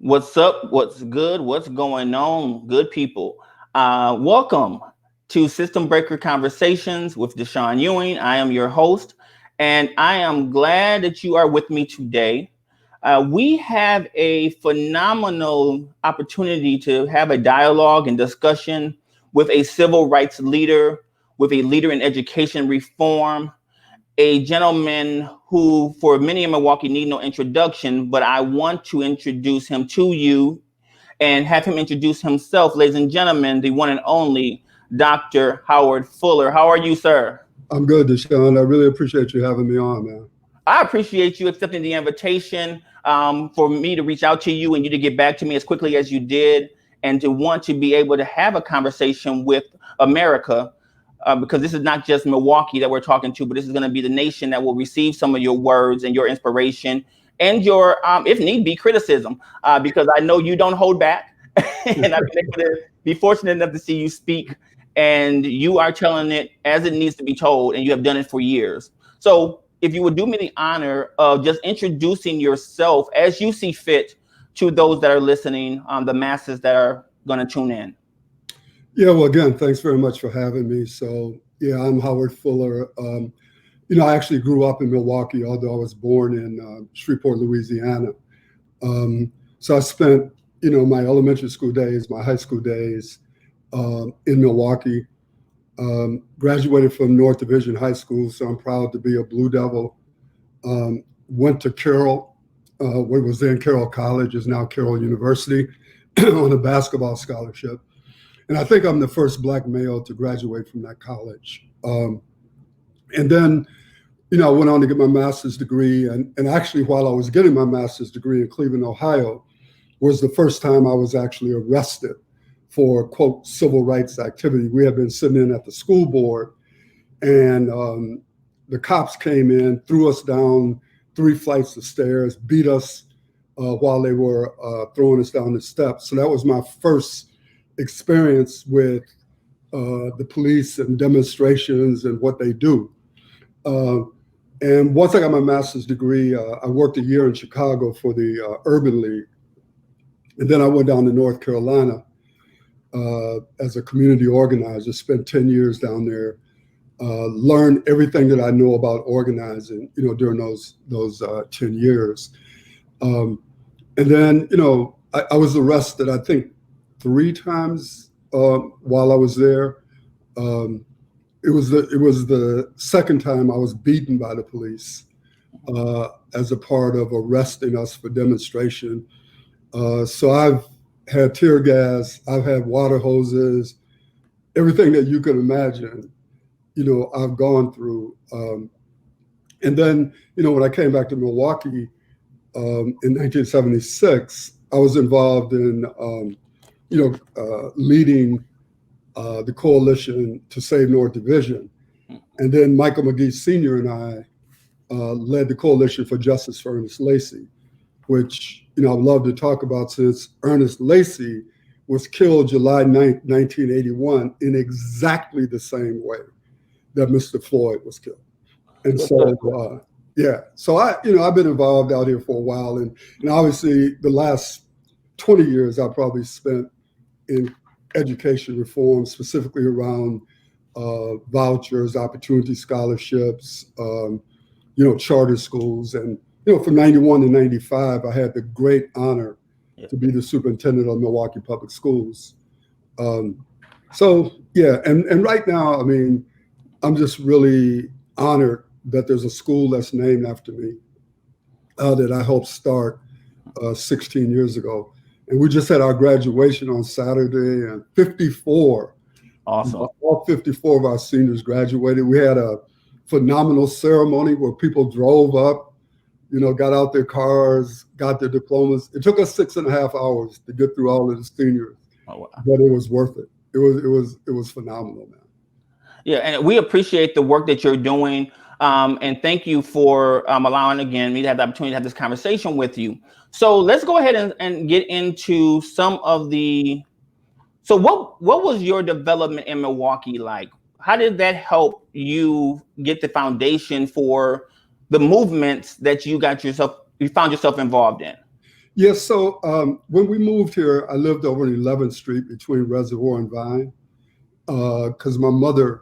What's up? What's good? What's going on? Good people. Welcome to System Breaker Conversations with Deshaun Ewing. I am your host, and I am glad that you are with me today. We have a phenomenal opportunity to have a dialogue and discussion with a civil rights leader, with a leader in education reform, a gentleman who, for many in Milwaukee, need no introduction, but I want to introduce him to you and have him introduce himself. Ladies and gentlemen, the one and only Dr. Howard Fuller. How are you, sir? I'm good, Deshaun. I really appreciate you having me on, man. I appreciate you accepting the invitation for me to reach out to you and you to get back to me as quickly as you did, and to want to be able to have a conversation with America. Because this is not just Milwaukee that we're talking to, but this is going to be the nation that will receive some of your words and your inspiration and your, if need be, criticism. Because I know you don't hold back, and I've been able to be fortunate enough to see you speak, and you are telling it as it needs to be told, and you have done it for years. So if you would do me the honor of just introducing yourself as you see fit to those that are listening, the masses that are going to tune in. Yeah, well, again, thanks very much for having me. So, yeah, I'm Howard Fuller. I actually grew up in Milwaukee, although I was born in Shreveport, Louisiana. So I spent, my elementary school days, my high school days in Milwaukee. Graduated from North Division High School, so I'm proud to be a Blue Devil. Went to Carroll, what was then Carroll College, is now Carroll University, on a basketball scholarship. And I think I'm the first Black male to graduate from that college. And then, I went on to get my master's degree. And actually, while I was getting my master's degree in Cleveland, Ohio, was the first time I was actually arrested for, quote, civil rights activity. We had been sitting in at the school board, and the cops came in, threw us down 3 flights of stairs, beat us while they were throwing us down the steps. So that was my first experience with the police and demonstrations and what they do. And once I got my master's degree, I worked a year in Chicago for the Urban League. And then I went down to North Carolina as a community organizer, spent 10 years down there, learned everything that I know about organizing, during those 10 years. And then, I was arrested, I think, 3 times while I was there. It was the second time I was beaten by the police as a part of arresting us for demonstration. So I've had tear gas, I've had water hoses, everything that you can imagine, I've gone through. And then, when I came back to Milwaukee in 1976, I was involved in leading the coalition to save North Division. And then Michael McGee Sr. and I led the Coalition for Justice for Ernest Lacy, which, I'd love to talk about, since Ernest Lacy was killed July 9th, 1981, in exactly the same way that Mr. Floyd was killed. And so, so I've been involved out here for a while. And obviously the last 20 years I probably spent in education reform, specifically around vouchers, opportunity scholarships, charter schools. And, from 91 to 95, I had the great honor to be the superintendent of Milwaukee Public Schools. And right now, I'm just really honored that there's a school that's named after me that I helped start 16 years ago. And we just had our graduation on Saturday, and 54. Awesome. All 54 of our seniors graduated. We had a phenomenal ceremony where people drove up, got out their cars, got their diplomas. It took us 6.5 hours to get through all of the seniors, but it was worth it. It was phenomenal, man. Yeah, and we appreciate the work that you're doing. And thank you for allowing, again, me to have the opportunity to have this conversation with you. So let's go ahead and get into some of the, so what was your development in Milwaukee like? How did that help you get the foundation for the movements that you found yourself involved in? Yes. So when we moved here, I lived over on 11th Street between Reservoir and Vine because my mother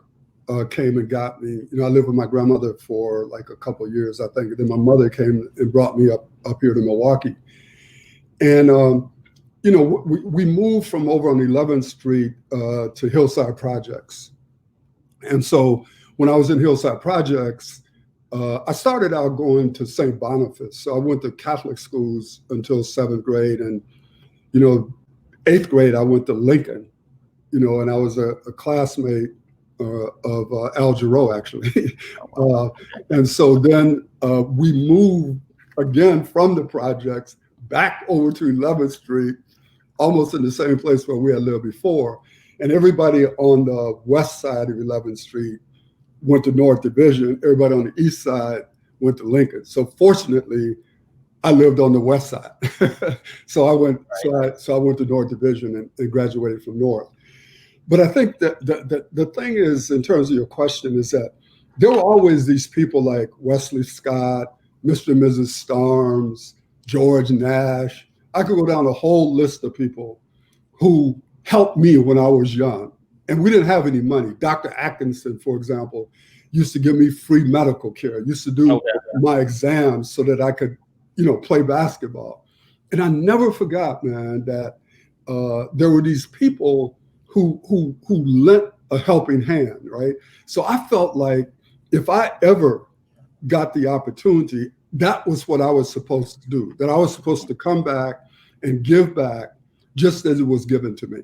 came and got me. You know, I lived with my grandmother for like a couple of years, I think. And then my mother came and brought me up here to Milwaukee. And you know, we moved from over on 11th Street to Hillside Projects. And so when I was in Hillside Projects, I started out going to St. Boniface. So I went to Catholic schools until 7th grade. And, you know, 8th grade, I went to Lincoln, you know, and I was a classmate of Al Jarreau, actually. And so then we moved again from the projects back over to 11th Street, almost in the same place where we had lived before. And everybody on the west side of 11th Street went to North Division. Everybody on the east side went to Lincoln. So fortunately, I lived on the west side. So I went. So I went to North Division and graduated from North. But I think that the thing is, in terms of your question, is that there were always these people like Wesley Scott, Mr. and Mrs. Starnes, George Nash. I could go down a whole list of people who helped me when I was young. And we didn't have any money. Dr. Atkinson, for example, used to give me free medical care, used to do my exams so that I could, you know, play basketball. And I never forgot, man, that there were these people who lent a helping hand, right? So I felt like if I ever got the opportunity, that was what I was supposed to do, that I was supposed to come back and give back just as it was given to me.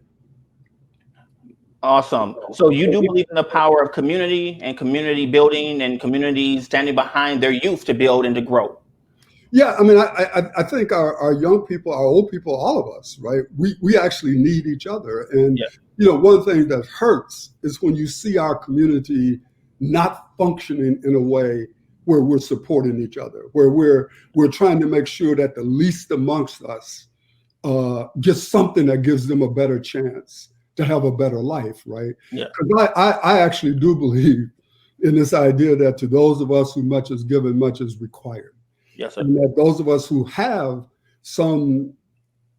Awesome. So you do believe in the power of community and community building and communities standing behind their youth to build and to grow. Yeah, I mean, I think our young people, our old people, all of us, right? We actually need each other. And, you know, one thing that hurts is when you see our community not functioning in a way where we're supporting each other, where we're trying to make sure that the least amongst us gets something that gives them a better chance to have a better life, right? Yeah. Because I actually do believe in this idea that to those of us who much is given, much is required. Yes, sir. And that those of us who have some,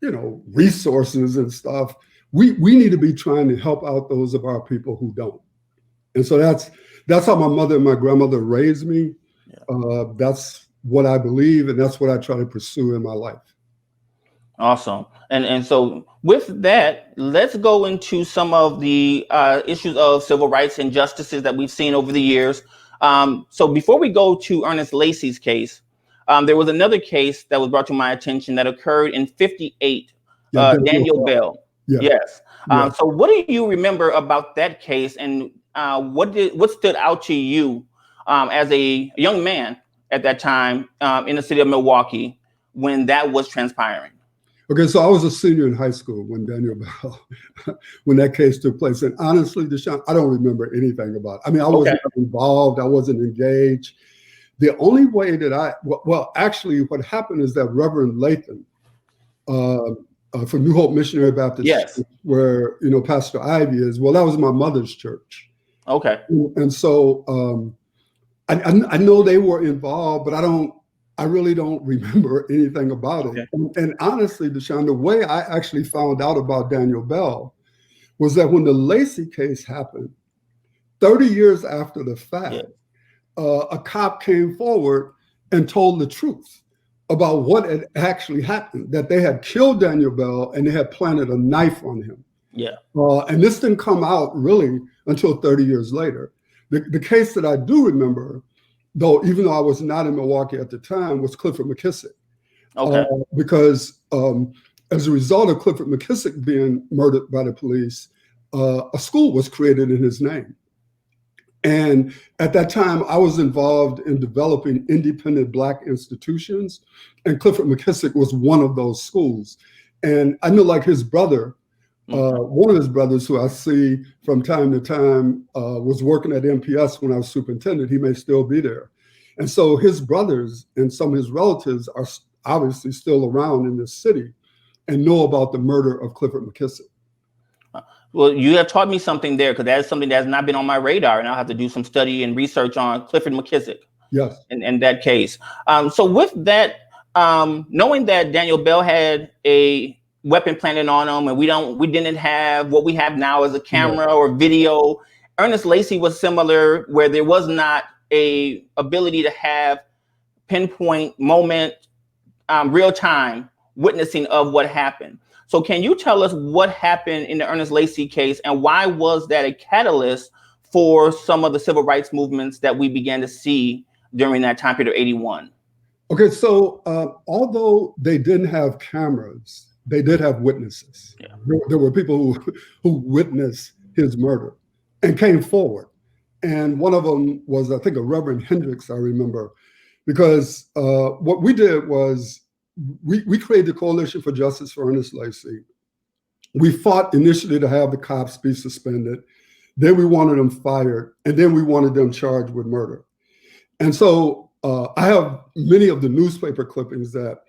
you know, resources and stuff, we need to be trying to help out those of our people who don't. And so that's how my mother and my grandmother raised me. That's what I believe, and that's what I try to pursue in my life. Awesome. And so with that, let's go into some of the issues of civil rights and injustices that we've seen over the years. So before we go to Ernest Lacy's case, there was another case that was brought to my attention that occurred in 58, Daniel Bell. Yes. So what do you remember about that case, and what stood out to you as a young man at that time in the city of Milwaukee when that was transpiring? Okay, so I was a senior in high school when Daniel Bell, when that case took place. And honestly, Deshaun, I don't remember anything about it. I mean, I wasn't involved. I wasn't engaged. The only way that well, actually, what happened is that Reverend Lathan from New Hope Missionary Baptist Church, where, you know, Pastor Ivy is, well, that was my mother's church. Okay. And so I know they were involved, but I really don't remember anything about it. And honestly, Deshaun, the way I actually found out about Daniel Bell was that when the Lacy case happened, 30 years after the fact, a cop came forward and told the truth about what had actually happened, that they had killed Daniel Bell and they had planted a knife on him. And this didn't come out really until 30 years later. The case that I do remember, though, even though I was not in Milwaukee at the time, was Clifford McKissick. Because as a result of Clifford McKissick being murdered by the police, a school was created in his name. And at that time, I was involved in developing independent Black institutions, and Clifford McKissick was one of those schools. And I know, like, his brother, one of his brothers, who I see from time to time, was working at MPS when I was superintendent. He may still be there. And so his brothers and some of his relatives are obviously still around in this city and know about the murder of Clifford McKissick. Well, you have taught me something there, because that is something that has not been on my radar, and I'll have to do some study and research on Clifford McKissick. Yes. In that case. So with that, knowing that Daniel Bell had a weapon planted on him, and we didn't have what we have now as a camera or video. Ernest Lacy was similar, where there was not a ability to have pinpoint moment, real time witnessing of what happened. So can you tell us what happened in the Ernest Lacy case, and why was that a catalyst for some of the civil rights movements that we began to see during that time period of 81? Okay, so although they didn't have cameras, they did have witnesses. Yeah. There were people who witnessed his murder and came forward. And one of them was, I think, a Reverend Hendricks, I remember, because what we did was we created the Coalition for Justice for Ernest Lacy. We fought initially to have the cops be suspended. Then we wanted them fired. And then we wanted them charged with murder. And so I have many of the newspaper clippings that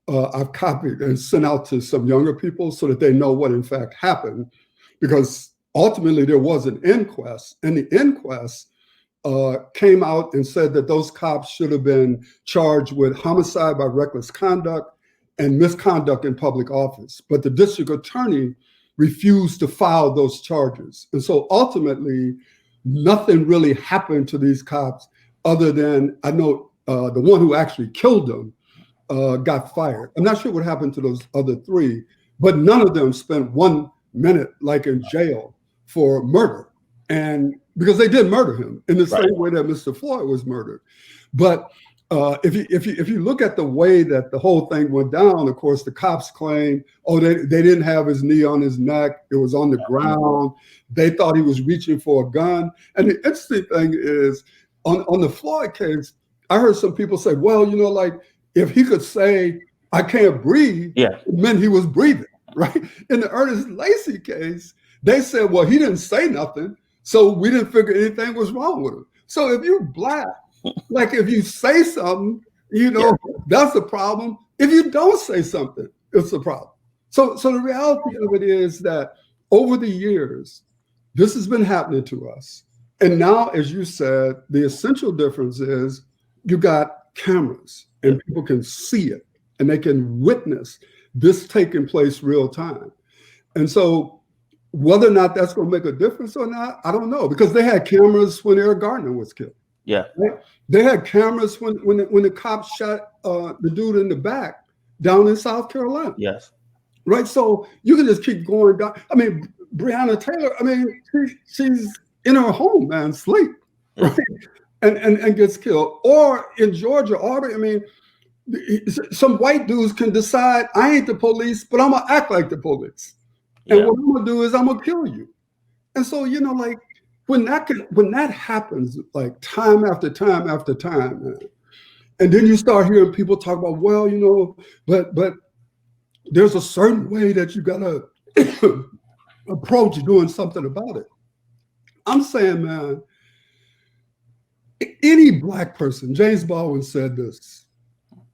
I've copied and sent out to some younger people so that they know what in fact happened, because ultimately there was an inquest, and the inquest came out and said that those cops should have been charged with homicide by reckless conduct and misconduct in public office. But the district attorney refused to file those charges. And so ultimately, nothing really happened to these cops other than, I know the one who actually killed them got fired. I'm not sure what happened to those other three, but none of them spent 1 minute like in jail for murder. And because they did murder him in the same way that Mr. Floyd was murdered. But if you look at the way that the whole thing went down, of course, the cops claim, oh, they didn't have his knee on his neck. It was on the ground. They thought he was reaching for a gun. And the interesting thing is, on the Floyd case, I heard some people say, well, you know, like, if he could say, I can't breathe, it meant he was breathing, right? In the Ernest Lacy case, they said, well, he didn't say nothing, so we didn't figure anything was wrong with him. So if you're Black, like if you say something, you know, that's a problem. If you don't say something, it's a problem. So the reality of it is that over the years, this has been happening to us. And now, as you said, the essential difference is you got cameras and people can see it and they can witness this taking place real time. And so whether or not that's going to make a difference or not, I don't know, because they had cameras when Eric Gardner was killed. Yeah. They had cameras when the cops shot the dude in the back down in South Carolina. Yes. Right. So you can just keep going down. I mean, Breonna Taylor, I mean, she's in her home, man, sleep, right? And gets killed. Or in Georgia, Aubrey, I mean, some white dudes can decide, I ain't the police, but I'm going to act like the police. And what I'm going to do is I'm going to kill you. And so, you know, like, when that happens, like time after time after time, man, and then you start hearing people talk about, well, you know, but there's a certain way that you got to approach doing something about it. I'm saying, man, any Black person, James Baldwin said this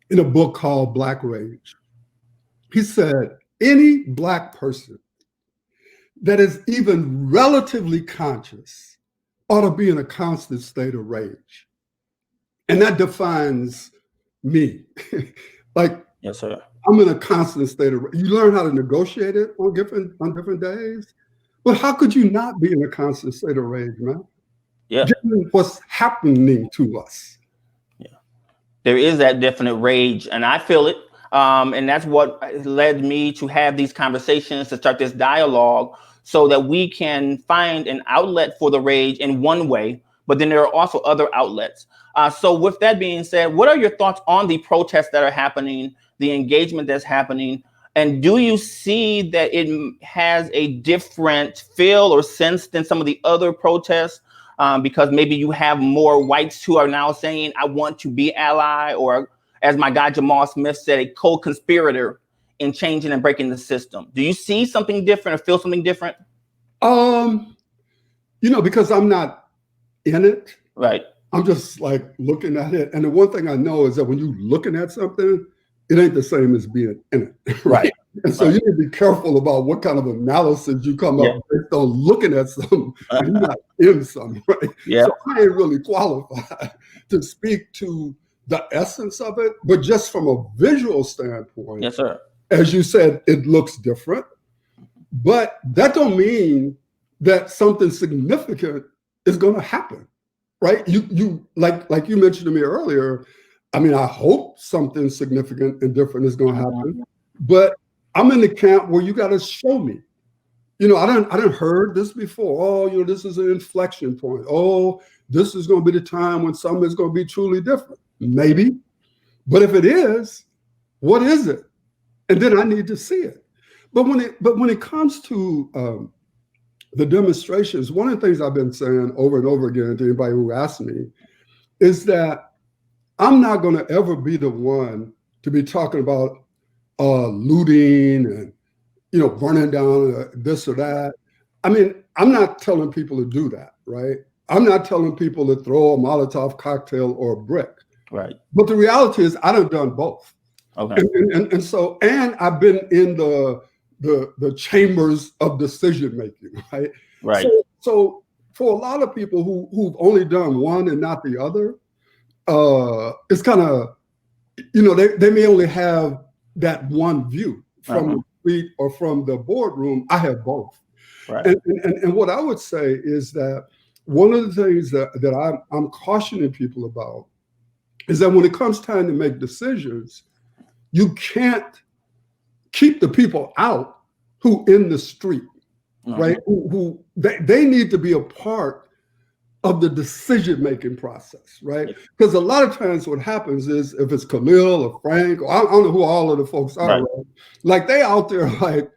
in a book called Black Rage. He said, any Black person that is even relatively conscious ought to be in a constant state of rage. And that defines me. Like, yes, sir. I'm in a constant state of rage. You learn how to negotiate it on different days. But how could you not be in a constant state of rage, man? Yeah. Given what's happening to us. Yeah. There is that definite rage, and I feel it. And that's what led me to have these conversations, to start this dialogue, so that we can find an outlet for the rage in one way, but then there are also other outlets. So with that being said, what are your thoughts on the protests that are happening, the engagement that's happening? And do you see that it has a different feel or sense than some of the other protests? Because maybe you have more whites who are now saying, I want to be ally, or as my guy Jamal Smith said, a co-conspirator in changing and breaking the system. Do you see something different or feel something different? You know, because I'm not in it. Right. I'm just like looking at it. And the one thing I know is that when you're looking at something, it ain't the same as being in it. Right. And so you need to be careful about what kind of analysis you come up based on looking at something and you're not in something, right? Yeah. So I ain't really qualified to speak to the essence of it, but just from a visual standpoint, Yes, sir. as you said, it looks different. But that don't mean that something significant is going to happen, right? You like you mentioned to me earlier. I mean, I hope something significant and different is going to happen, but I'm in the camp where you got to show me. I didn't heard this before. Oh, this is an inflection point. Oh, this is going to be the time when something is going to be truly different. Maybe, but if it is, what is it? And then I need to see it. But when it comes to the demonstrations, one of the things I've been saying over and over again to anybody who asks me is that I'm not going to ever be the one to be talking about looting and burning down this or that. I mean, I'm not telling people to do that, right? I'm not telling people to throw a Molotov cocktail or a brick. Right. But the reality is, I've done both. Okay. And so I've been in the chambers of decision making, right? Right. So for a lot of people who've only done one and not the other, it's kind of, they may only have that one view from the street or from the boardroom. I have both. Right. And what I would say is that one of the things that I'm cautioning people about is that when it comes time to make decisions, you can't keep the people out who in the street, right? Who they need to be a part of the decision-making process, right? Because a lot of times what happens is if it's Khalil or Frank, or I don't know who all of the folks are, right? Like they out there like,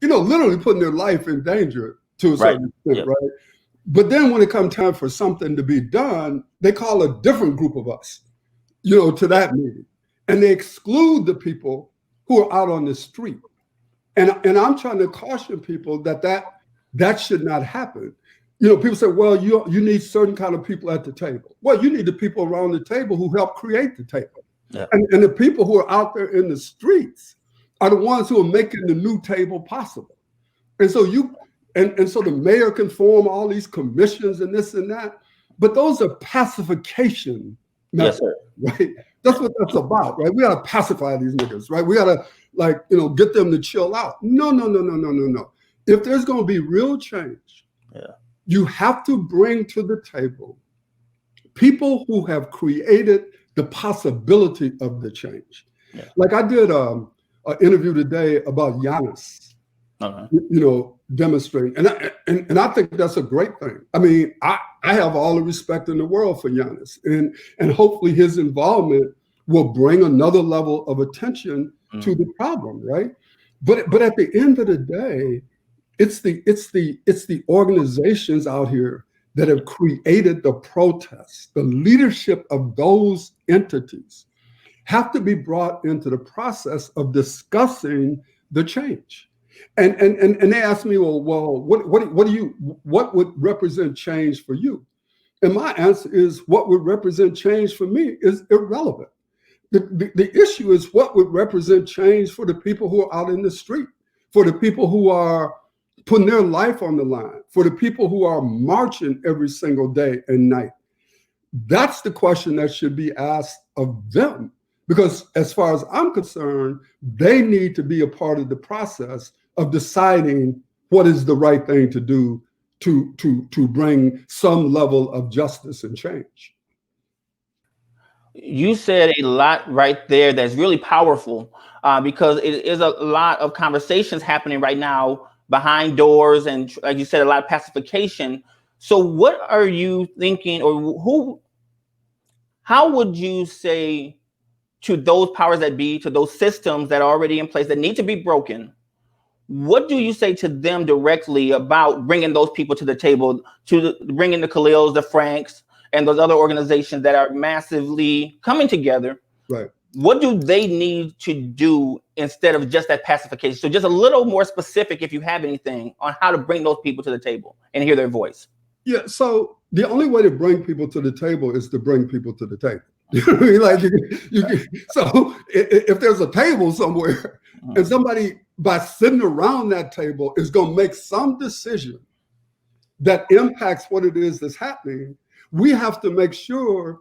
literally putting their life in danger to a certain extent, right? But then when it comes time for something to be done, they call a different group of us, to that meeting. And they exclude the people who are out on the street. And I'm trying to caution people that should not happen. People say, well, you need certain kind of people at the table. Well, you need the people around the table who help create the table. Yeah. And the people who are out there in the streets are the ones who are making the new table possible. And so so the mayor can form all these commissions and this and that, but those are pacification methods, right? That's what that's about, right? We gotta pacify these niggas, right? We gotta get them to chill out. No. If there's gonna be real change, you have to bring to the table people who have created the possibility of the change. Yeah. Like I did an interview today about Giannis, demonstrating, and I think that's a great thing. I mean, I have all the respect in the world for Giannis, and hopefully his involvement will bring another level of attention to the problem, right? But at the end of the day, it's the organizations out here that have created the protests. The leadership of those entities have to be brought into the process of discussing the change. And they asked me, well, what would represent change for you? And my answer is, what would represent change for me is irrelevant. The issue is what would represent change for the people who are out in the street, for the people who are putting their life on the line, for the people who are marching every single day and night. That's the question that should be asked of them. Because as far as I'm concerned, they need to be a part of the process of deciding what is the right thing to do to bring some level of justice and change. You said a lot right there that's really powerful, because it is a lot of conversations happening right now behind doors, and like you said, a lot of pacification. So what are you thinking, or how would you say to those powers that be, to those systems that are already in place that need to be broken, what do you say to them directly about bringing those people to the table, bringing the Khalils, the Franks, and those other organizations that are massively coming together? Right. What do they need to do instead of just that pacification? So just a little more specific, if you have anything, on how to bring those people to the table and hear their voice. Yeah, so the only way to bring people to the table is to bring people to the table. You know what I mean? So if there's a table somewhere and somebody, by sitting around that table, is going to make some decision that impacts what it is that's happening, we have to make sure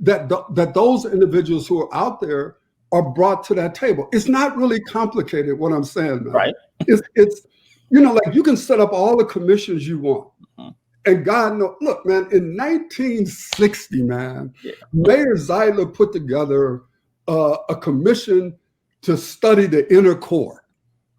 that those individuals who are out there are brought to that table. It's not really complicated, what I'm saying, man. Right. It's like you can set up all the commissions you want. And God knows, look, man, in 1960, man, Mayor Zeidler put together a commission to study the inner core,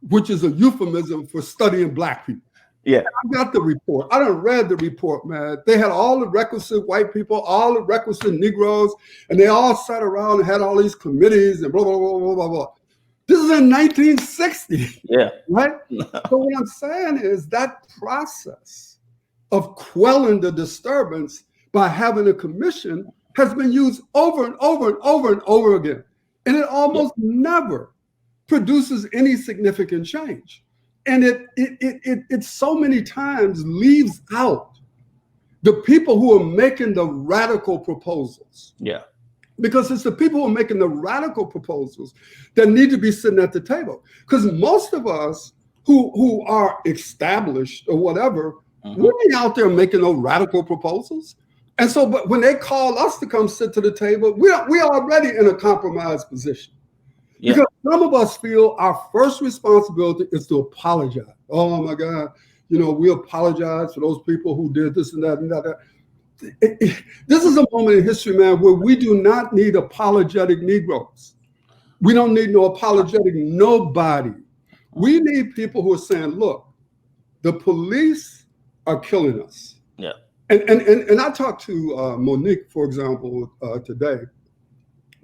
which is a euphemism for studying Black people. Yeah. I got the report. I done read the report, man. They had all the requisite white people, all the requisite Negroes, and they all sat around and had all these committees and blah, blah, blah, blah, blah, blah. This is in 1960. Yeah. Right? So what I'm saying is that process of quelling the disturbance by having a commission has been used over and over and over and over again. And it almost never produces any significant change. And it so many times leaves out the people who are making the radical proposals. Yeah. Because it's the people who are making the radical proposals that need to be sitting at the table. Because most of us who are established or whatever, we ain't out there making no radical proposals. And so, but when they call us to come sit to the table, we are already in a compromised position. Yeah. Because some of us feel our first responsibility is to apologize. Oh my God, we apologize for those people who did this and that and that. This is a moment in history, man, where we do not need apologetic Negroes. We don't need no apologetic nobody. We need people who are saying, look, the police are killing us. Yeah. And I talked to Monique, for example, today,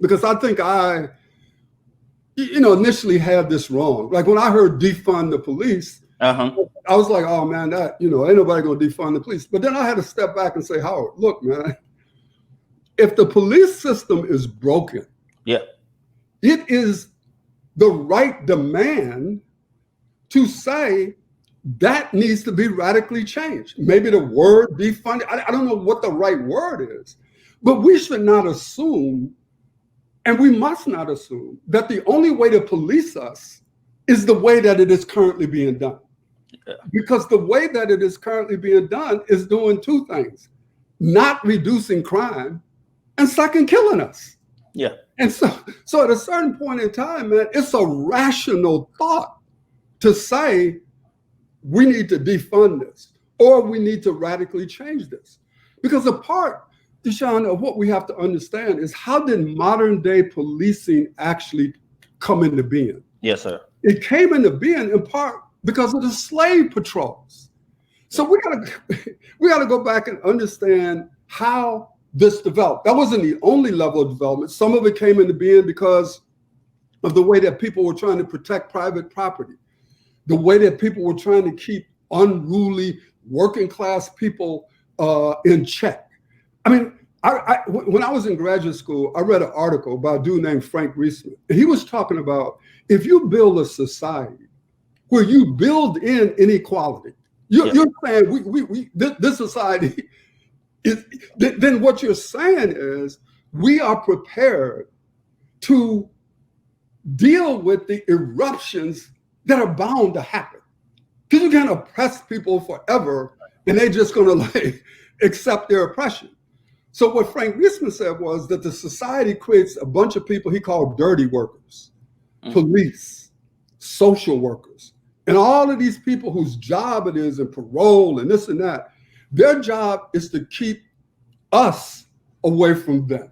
because I think I initially had this wrong. Like when I heard defund the police, I was like, oh man, that, ain't nobody gonna defund the police. But then I had to step back and say, Howard, look, man, if the police system is broken, it is the right demand to say that needs to be radically changed. Maybe the word defund, I don't know what the right word is, but we should not assume, and we must not assume, that the only way to police us is the way that it is currently being done. Yeah. Because the way that it is currently being done is doing two things: not reducing crime, and second, killing us. Yeah. And so at a certain point in time, man, it's a rational thought to say we need to defund this or we need to radically change this. Because a part, Deshaun, of what we have to understand is how did modern day policing actually come into being? Yes, sir. It came into being in part because of the slave patrols. So we gotta go back and understand how this developed. That wasn't the only level of development. Some of it came into being because of the way that people were trying to protect private property, the way that people were trying to keep unruly working class people in check. I mean, when I was in graduate school, I read an article by a dude named Frank Reisman. And he was talking about if you build a society where you build in inequality, you're saying this society is, then what you're saying is we are prepared to deal with the eruptions that are bound to happen. Because you can't oppress people forever and they're just going to accept their oppression. So what Frank Reisman said was that the society creates a bunch of people he called dirty workers, police, social workers, and all of these people whose job it is in parole and this and that. Their job is to keep us away from them.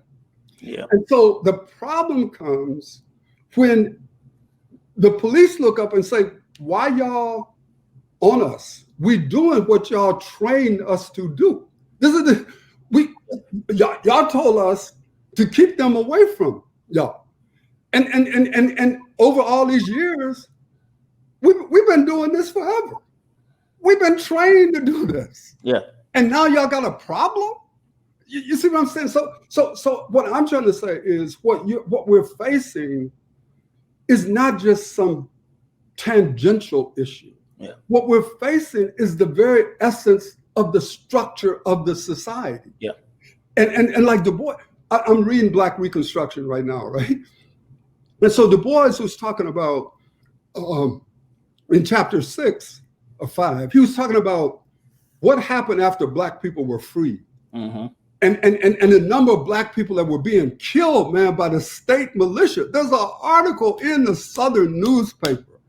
Yeah. And so the problem comes when the police look up and say, why y'all on us? We doing what y'all trained us to do. This is y'all told us to keep them away from y'all. And over all these years, we've been doing this forever. We've been trained to do this. Yeah. And now y'all got a problem? You see what I'm saying? So what I'm trying to say is what we're facing is not just some tangential issue. Yeah. What we're facing is the very essence of the structure of the society. Yeah. And like Du Bois, I'm reading Black Reconstruction right now, right? And so Du Bois was talking about in chapter 6 or 5, he was talking about what happened after Black people were freed. Mm-hmm. and the number of black people that were being killed, man, by the state militia. There's an article in the Southern newspaper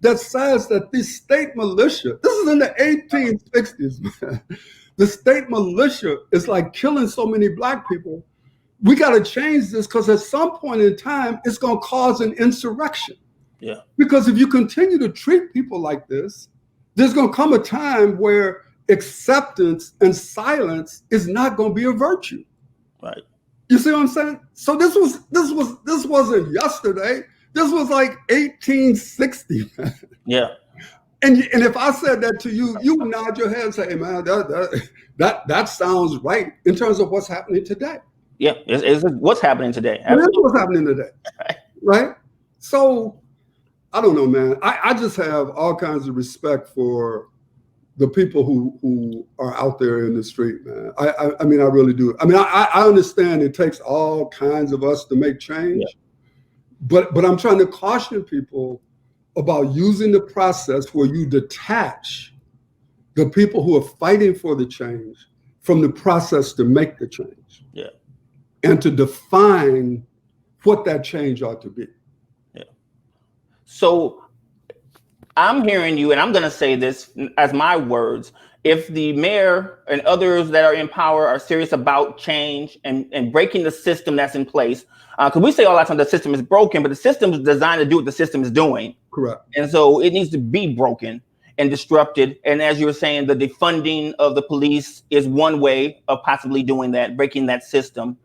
that says that the state militia, this is in the 1860s, man, the state militia is like killing so many black people. We got to change this because at some point in time, it's going to cause an insurrection. Yeah. Because if you continue to treat people like this, there's going to come a time where acceptance and silence is not going to be a virtue. Right. You see what I'm saying? So this wasn't yesterday. This was like 1860, man. Yeah. And if I said that to you, you would nod your head and say, hey, man, that sounds right in terms of what's happening today. Yeah, it's what's happening today. That's what's happening today, right? So I don't know, man. I just have all kinds of respect for the people who are out there in the street, man. I mean, I really do. I mean, I understand it takes all kinds of us to make change, but I'm trying to caution people about using the process where you detach the people who are fighting for the change from the process to make the change. Yeah. And to define what that change ought to be. Yeah. So I'm hearing you, and I'm going to say this as my words. If the mayor and others that are in power are serious about change and breaking the system that's in place, because we say all that time the system is broken, but the system is designed to do what the system is doing. Correct. And so it needs to be broken and disrupted. And as you were saying, the defunding of the police is one way of possibly doing that, breaking that system.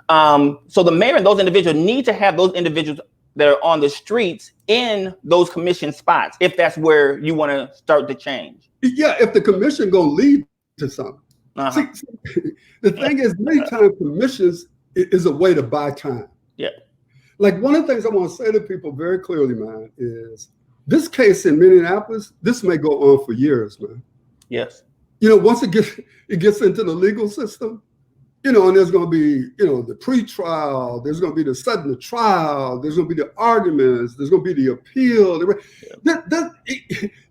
So the mayor and those individuals need to have those individuals that are on the streets in those commission spots, if that's where you want to start the change. Yeah, if the commission gonna lead to something. See, the thing is, many times commissions is a way to buy time. Yeah. Like one of the things I want to say to people very clearly, man, is this case in Minneapolis, this may go on for years, man. Yes. You know, once it gets into the legal system, you know, and there's going to be, you know, the pre-trial, there's going to be the setting the trial, there's going to be the arguments, there's going to be the appeal.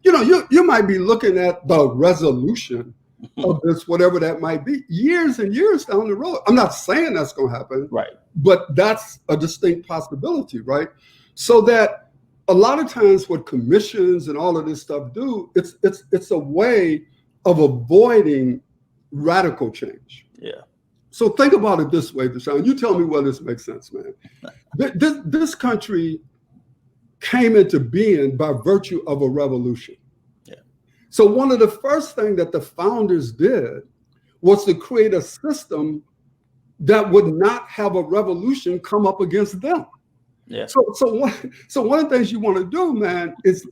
You know, you might be looking at the resolution of this, whatever that might be, years and years down the road. I'm not saying that's going to happen, right? But that's a distinct possibility, right? So that a lot of times what commissions and all of this stuff do, it's a way of avoiding radical change. Yeah. So think about it this way, Deshaun. You tell me whether this makes sense, man. This country came into being by virtue of a revolution. Yeah. So one of the first things that the founders did was to create a system that would not have a revolution come up against them. Yeah. So one of the things you want to do, man, is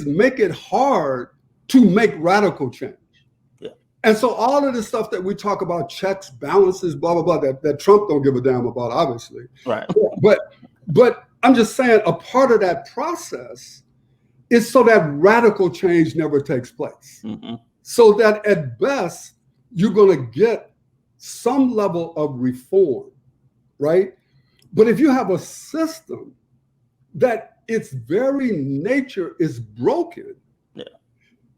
make it hard to make radical change. And so all of the stuff that we talk about, checks, balances, blah, blah, blah, that Trump don't give a damn about, obviously. Right. But I'm just saying a part of that process is so that radical change never takes place. Mm-hmm. So that at best, you're going to get some level of reform, right? But if you have a system that its very nature is broken,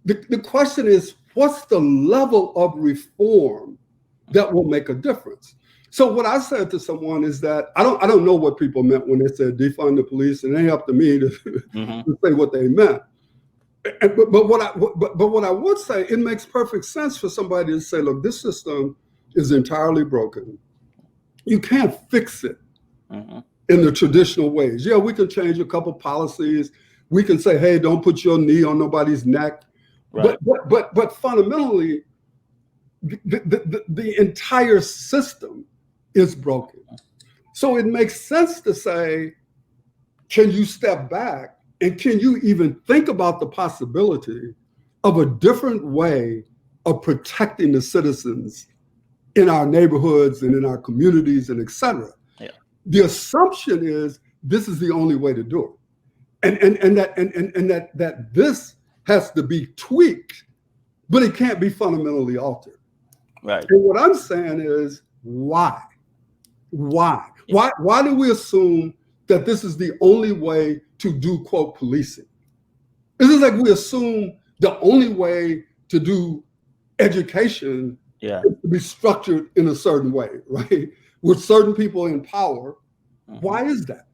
the question is, what's the level of reform that will make a difference? So what I said to someone is that I don't know what people meant when they said defund the police, and it ain't up to me to, to say what they meant. But what I would say, it makes perfect sense for somebody to say, look, this system is entirely broken. You can't fix it in the traditional ways. Yeah, we can change a couple policies. We can say, hey, don't put your knee on nobody's neck. Right. But fundamentally, the entire system is broken. So it makes sense to say, can you step back and can you even think about the possibility of a different way of protecting the citizens in our neighborhoods and in our communities and et cetera? Yeah. The assumption is this is the only way to do it. And that this has to be tweaked, but it can't be fundamentally altered. Right. And what I'm saying is, why? Why? Yeah. Why do we assume that this is the only way to do, quote, policing? This is like we assume the only way to do education Yeah. to be structured in a certain way, right? With certain people in power. Why is that?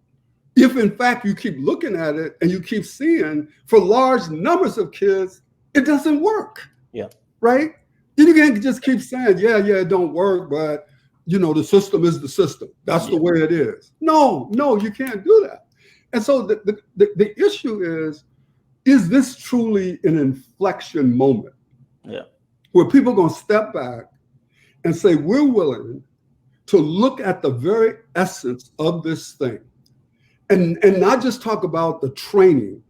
If in fact you keep looking at it and you keep seeing for large numbers of kids, it doesn't work. Yeah. Right? You can't just keep saying, yeah, it don't work, but the system is the system. That's the way it is. No, you can't do that. And so the issue is this truly an inflection moment? Yeah. Where people are going to step back and say, we're willing to look at the very essence of this thing and not just talk about the training,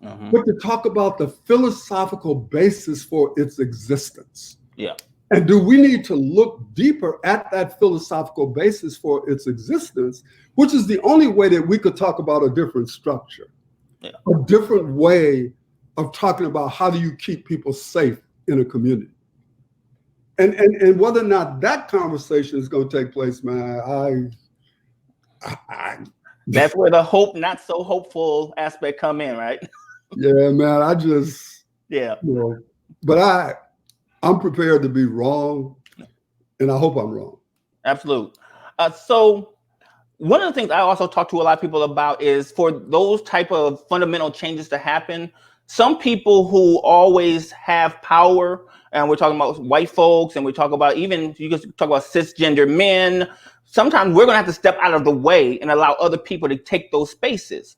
but to talk about the philosophical basis for its existence. Yeah. And do we need to look deeper at that philosophical basis for its existence, which is the only way that we could talk about a different structure, a different way of talking about how do you keep people safe in a community. And whether or not that conversation is going to take place, man, that's where the hope, not so hopeful aspect come in, right? Yeah, man, but I'm prepared to be wrong, and I hope I'm wrong. Absolutely. So one of the things I also talk to a lot of people about is for those type of fundamental changes to happen, some people who always have power, and we're talking about white folks, and we talk about even, you can talk about cisgender men, sometimes we're going to have to step out of the way and allow other people to take those spaces.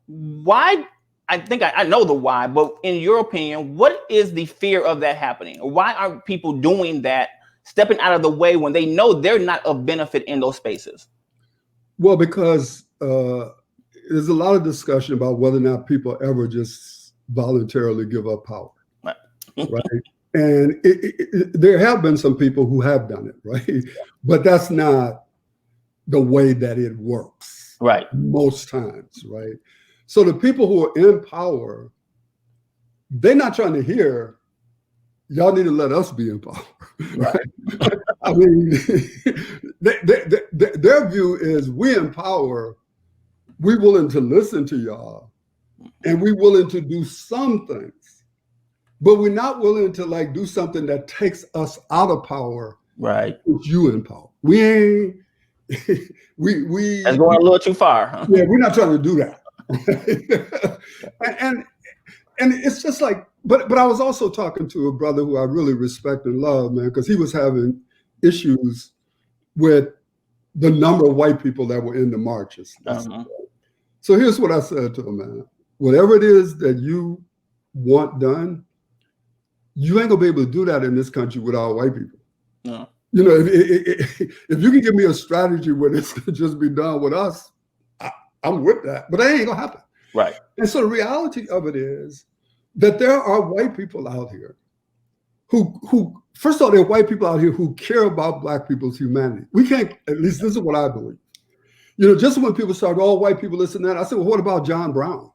Why? I think I know the why, but in your opinion, what is the fear of that happening? Why aren't people doing that, stepping out of the way when they know they're not of benefit in those spaces? Well, because there's a lot of discussion about whether or not people ever just voluntarily give up power. Right. And there have been some people who have done it, right? But that's not the way that it works. Right. Most times, right? So the people who are in power, they're not trying to hear, y'all need to let us be in power. Right? I mean, their view is we in power, we willing to listen to y'all, and we willing to do some things. But we're not willing to do something that takes us out of power. Right. With you in power. We ain't, That's going a little too far. Huh? Yeah, we're not trying to do that. and it's just but I was also talking to a brother who I really respect and love, man, because he was having issues with the number of white people that were in the marches. So here's what I said to him, man. Whatever it is that you want done, you ain't gonna be able to do that in this country without white people. No. If you can give me a strategy where this can just be done with us, I'm with that. But that ain't gonna happen. Right. And so the reality of it is that there are white people out here who first of all, there are white people out here who care about Black people's humanity. We can't, at least this is what I believe. Just when people start, all white people listen to that, I said, well, what about John Brown?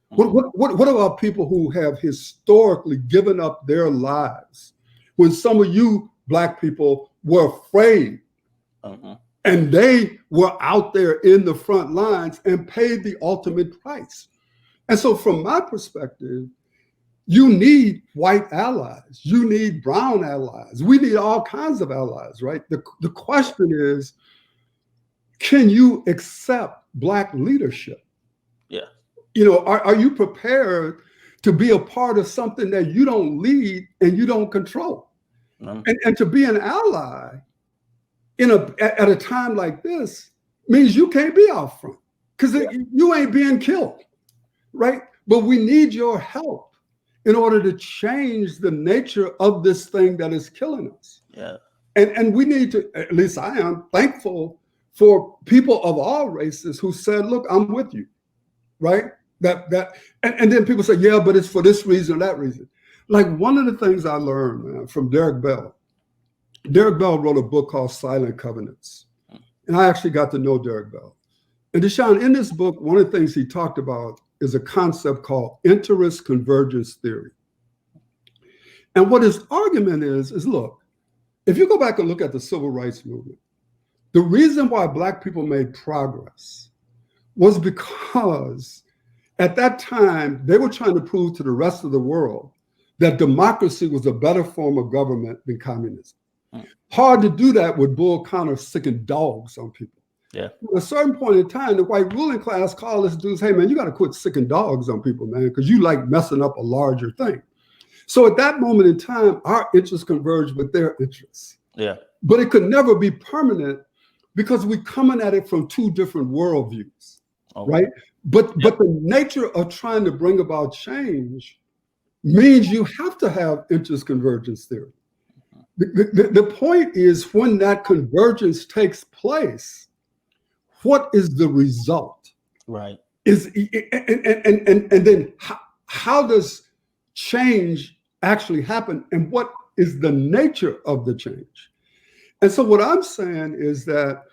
What about people who have historically given up their lives when some of you Black people were afraid and they were out there in the front lines and paid the ultimate price? And so from my perspective, you need white allies. You need brown allies. We need all kinds of allies, right? The question is, can you accept Black leadership? Yeah. Are you prepared to be a part of something that you don't lead and you don't control? And to be an ally at a time like this means you can't be out front because you ain't being killed, right? But we need your help in order to change the nature of this thing that is killing us. Yeah. And we need to, at least I am thankful for people of all races who said, look, I'm with you, right? And then people say, yeah, but it's for this reason or that reason. One of the things I learned, man, from Derek Bell. Derek Bell wrote a book called Silent Covenants. And I actually got to know Derek Bell. And Deshaun, in this book, one of the things he talked about is a concept called interest convergence theory. And what his argument is look, if you go back and look at the civil rights movement, the reason why Black people made progress was because at that time, they were trying to prove to the rest of the world that democracy was a better form of government than communism. Mm. Hard to do that with Bull Connor sicking dogs on people. Yeah. At a certain point in time, the white ruling class called us dudes, hey man, you got to quit sicking dogs on people, man, because you like messing up a larger thing. So at that moment in time, our interests converged with their interests. Yeah. But it could never be permanent because we're coming at it from two different worldviews, right? But the nature of trying to bring about change means you have to have interest convergence theory. The point is, when that convergence takes place, what is the result? Right. And then how does change actually happen, and what is the nature of the change? And so what I'm saying is that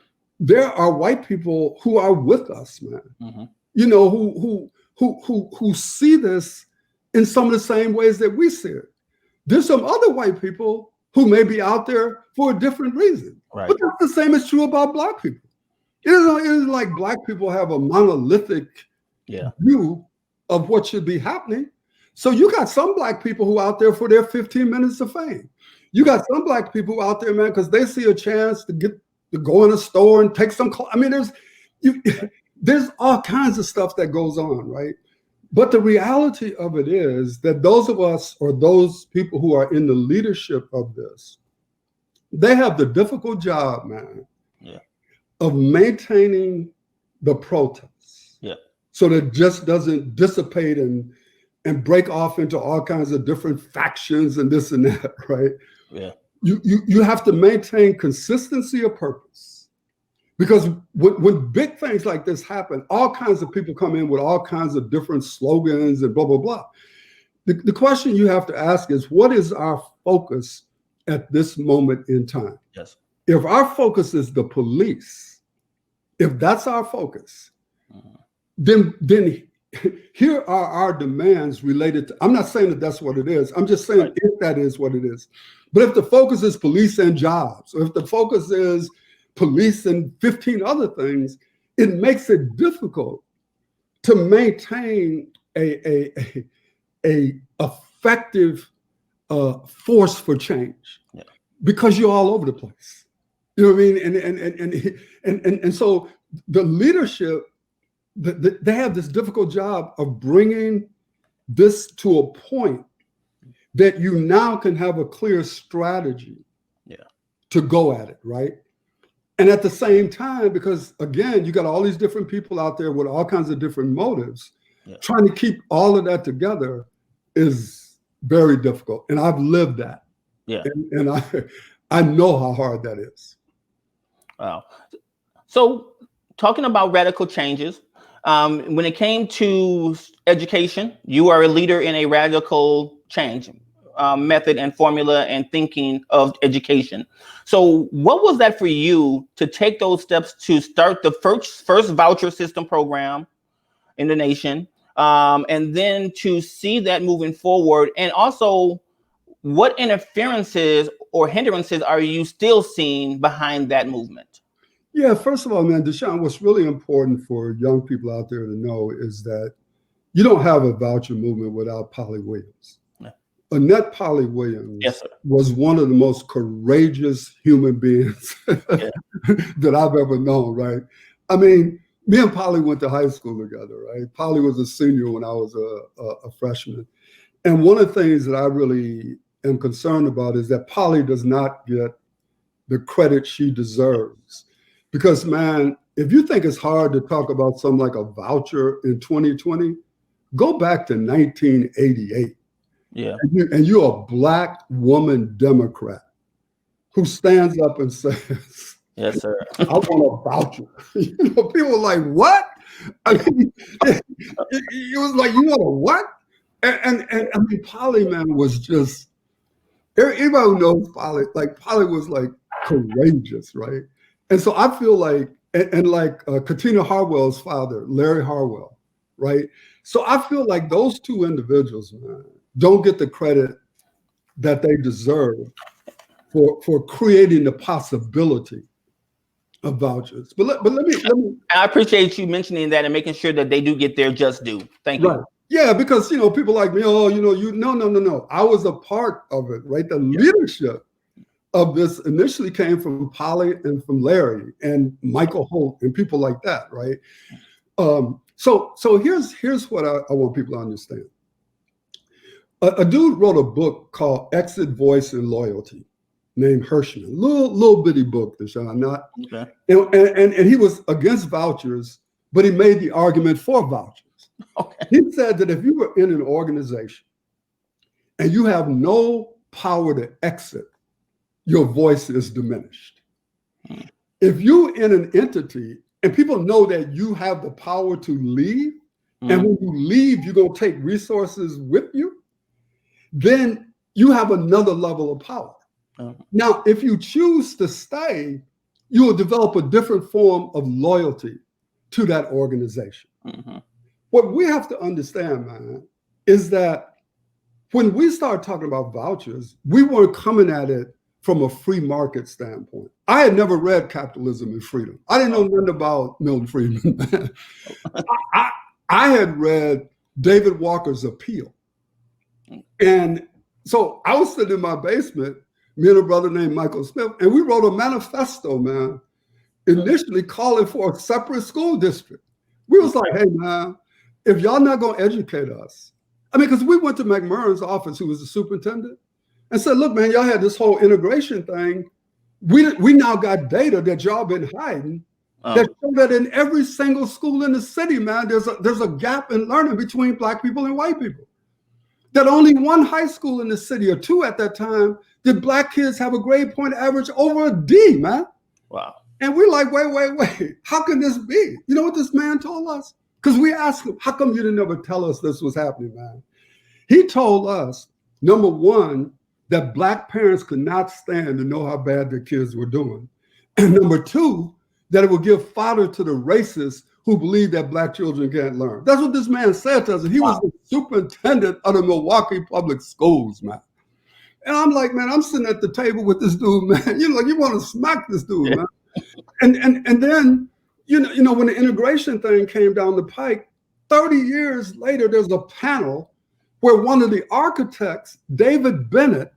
there are white people who are with us, man. Mm-hmm. You know, who see this in some of the same ways that we see it. There's some other white people who may be out there for a different reason. Right. But that's the same is true about Black people. It isn't like Black people have a monolithic view of what should be happening. So you got some Black people who are out there for their 15 minutes of fame. You got some Black people out there, man, because they see a chance to go in a store and take some clothes. I mean, there's all kinds of stuff that goes on, right? But the reality of it is that those of us, or those people who are in the leadership of this, they have the difficult job, man, of maintaining the protests. Yeah. So that it just doesn't dissipate and break off into all kinds of different factions and this and that, right? Yeah. You have to maintain consistency of purpose. Because when big things like this happen, all kinds of people come in with all kinds of different slogans and blah, blah, blah. The question you have to ask is, what is our focus at this moment in time? Yes. If our focus is the police, if that's our focus, then here are our demands related to, I'm not saying that that's what it is. I'm just saying if that is what it is. But if the focus is police and jobs, or if the focus is police and 15 other things, it makes it difficult to maintain a effective force for change, because you're all over the place. You know what I mean? And so the leadership, they have this difficult job of bringing this to a point that you now can have a clear strategy to go at it, right? And at the same time, because again, you got all these different people out there with all kinds of different motives, trying to keep all of that together is very difficult. And I've lived that. Yeah. And I know how hard that is. Wow. So talking about radical changes, when it came to education, you are a leader in a radical change method and formula and thinking of education. So what was that for you to take those steps to start the first voucher system program in the nation, and then to see that moving forward? And also, what interferences or hindrances are you still seeing behind that movement? Yeah, first of all, man, Deshaun, what's really important for young people out there to know is that you don't have a voucher movement without Polly Williams. Annette Polly Williams was one of the most courageous human beings that I've ever known, right? I mean, me and Polly went to high school together, right? Polly was a senior when I was a freshman. And one of the things that I really am concerned about is that Polly does not get the credit she deserves. Because, man, if you think it's hard to talk about something like a voucher in 2020, go back to 1988. Yeah. And you're a Black woman Democrat who stands up and says, yes, sir, I want a voucher. You know, people were like, what? I mean, it was like, you want a what? And I mean, Polly, man, was just, everybody who knows Polly, like Polly was like courageous, right? And so I feel like, and like Katina Harwell's father, Larry Harwell, right? So I feel like those two individuals, man, don't get the credit that they deserve for creating the possibility of vouchers. But let me. I appreciate you mentioning that and making sure that they do get their just due. Thank you. Right. Yeah, because people like me, oh, no. I was a part of it, right? The Yeah. leadership of this initially came from Polly and from Larry and Michael Holt and people like that, right? So here's what I want people to understand. A dude wrote a book called Exit, Voice, and Loyalty, named Hirschman. Little bitty book, Deshaun, not. Okay. And he was against vouchers, but he made the argument for vouchers. Okay. He said that if you were in an organization and you have no power to exit, your voice is diminished. If you're in an entity and people know that you have the power to leave, and when you leave, you're going to take resources with you, then you have another level of power. Now, if you choose to stay, you will develop a different form of loyalty to that organization. What we have to understand, man, is that when we start talking about vouchers, we weren't coming at it from a free market standpoint. I had never read Capitalism and Freedom. I didn't know nothing about Milton Friedman, man. I had read David Walker's Appeal. And so I was sitting in my basement, me and a brother named Michael Smith, and we wrote a manifesto, man, initially calling for a separate school district. We was like, hey, man, if y'all not going to educate us, because we went to McMurrin's office, who was the superintendent, and said, look, man, y'all had this whole integration thing. We now got data that y'all been hiding that show that in every single school in the city, man, there's a gap in learning between Black people and white people. That only one high school in the city, or two at that time, did Black kids have a grade point average over a D, man. Wow. And we're like, wait, how can this be? You know what this man told us? Because we asked him, how come you didn't ever tell us this was happening, man? He told us, number one, that Black parents could not stand to know how bad their kids were doing. And number two, that it would give fodder to the racists who believe that Black children can't learn. That's what this man said to us. And he was the superintendent of the Milwaukee Public Schools, man. And I'm like, man, I'm sitting at the table with this dude, man. You want to smack this dude, man. And then, when the integration thing came down the pike, 30 years later, there's a panel where one of the architects, David Bennett,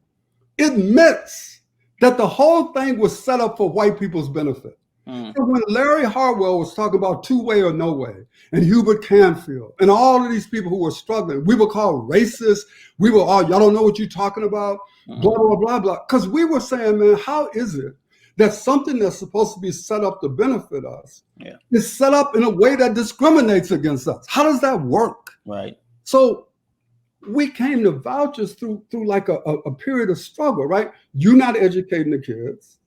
admits that the whole thing was set up for white people's benefit. So when Larry Harwell was talking about two-way or no way, and Hubert Canfield, and all of these people who were struggling, we were called racist. We were all, y'all don't know what you're talking about, blah, blah, blah, blah. Because we were saying, man, how is it that something that's supposed to be set up to benefit us is set up in a way that discriminates against us? How does that work? Right. So we came to vouchers through like a period of struggle, right? You're not educating the kids.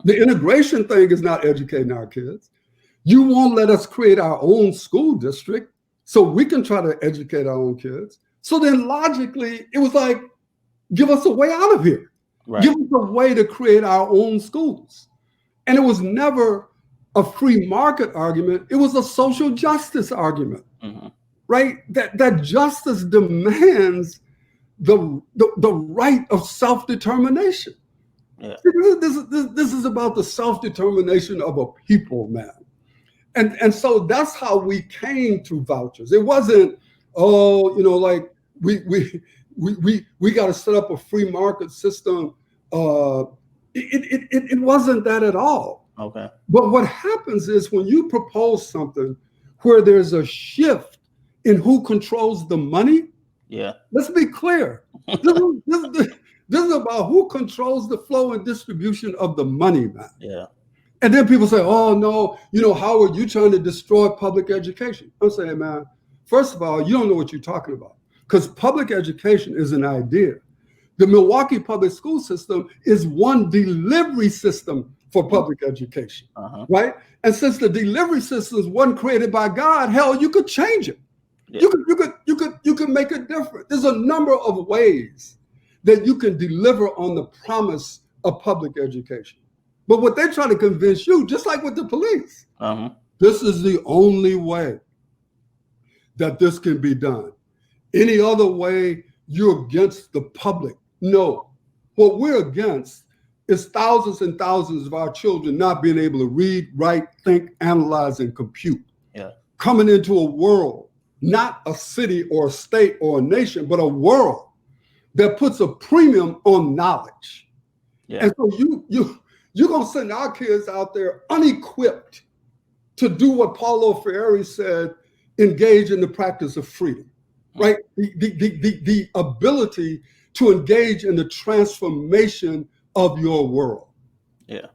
The integration thing is not educating our kids. You won't let us create our own school district so we can try to educate our own kids. So then logically, it was like, give us a way out of here. Right. Give us a way to create our own schools. And it was never a free market argument. It was a social justice argument, right? That justice demands the right of self-determination. Yeah. This is about the self-determination of a people, man. And so that's how we came to vouchers. It wasn't, like we got to set up a free market system. It wasn't that at all. Okay. But what happens is when you propose something where there's a shift in who controls the money. Yeah. Let's be clear. This is about who controls the flow and distribution of the money, man. Yeah. And then people say, oh, no, Howard, you trying to destroy public education. I'm saying, man, first of all, you don't know what you're talking about, because public education is an idea. The Milwaukee public school system is one delivery system for public education, right? And since the delivery systems wasn't created by God, hell, you could change it. Yeah. You could make it different. There's a number of ways that you can deliver on the promise of public education. But what they try to convince you, just like with the police, this is the only way that this can be done. Any other way, you're against the public. No, what we're against is thousands and thousands of our children not being able to read, write, think, analyze, and compute. Yeah. Coming into a world not a city or a state or a nation, but a world that puts a premium on knowledge. Yeah. And so you're gonna send our kids out there unequipped to do what Paulo Freire said, engage in the practice of freedom, right? The ability to engage in the transformation of your world. Yeah.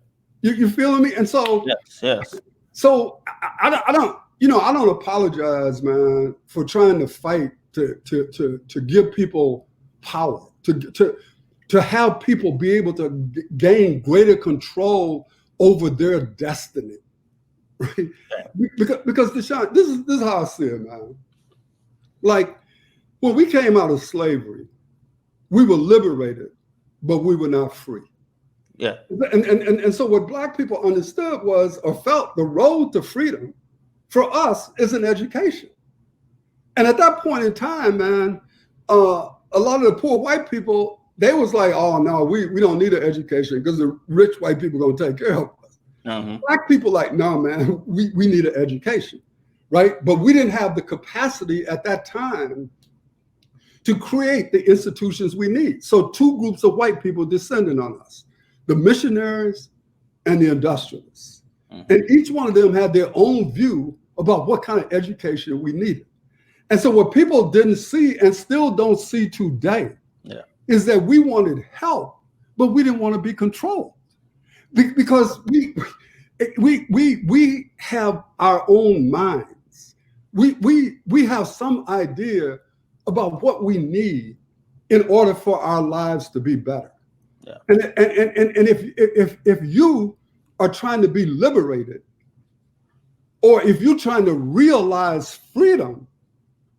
You feeling me? And so, yes. So I don't apologize, man, for trying to fight to give people power, to have people be able to gain greater control over their destiny, right? Because Deshaun, this is how I see it, man. Like when we came out of slavery, we were liberated, but we were not free. Yeah. And so what Black people understood was, or felt, the road to freedom for us is an education. And at that point in time, man, a lot of the poor white people, they was like, oh no, we don't need an education because the rich white people are gonna take care of us. Black people like, no, man, we need an education, right? But we didn't have the capacity at that time to create the institutions we need. So two groups of white people descended on us: the missionaries and the industrialists. And each one of them had their own view about what kind of education we needed. And so what people didn't see and still don't see today is that we wanted help, but we didn't want to be controlled. Because we have our own minds. We have some idea about what we need in order for our lives to be better. Yeah. And if you are trying to be liberated, or if you're trying to realize freedom,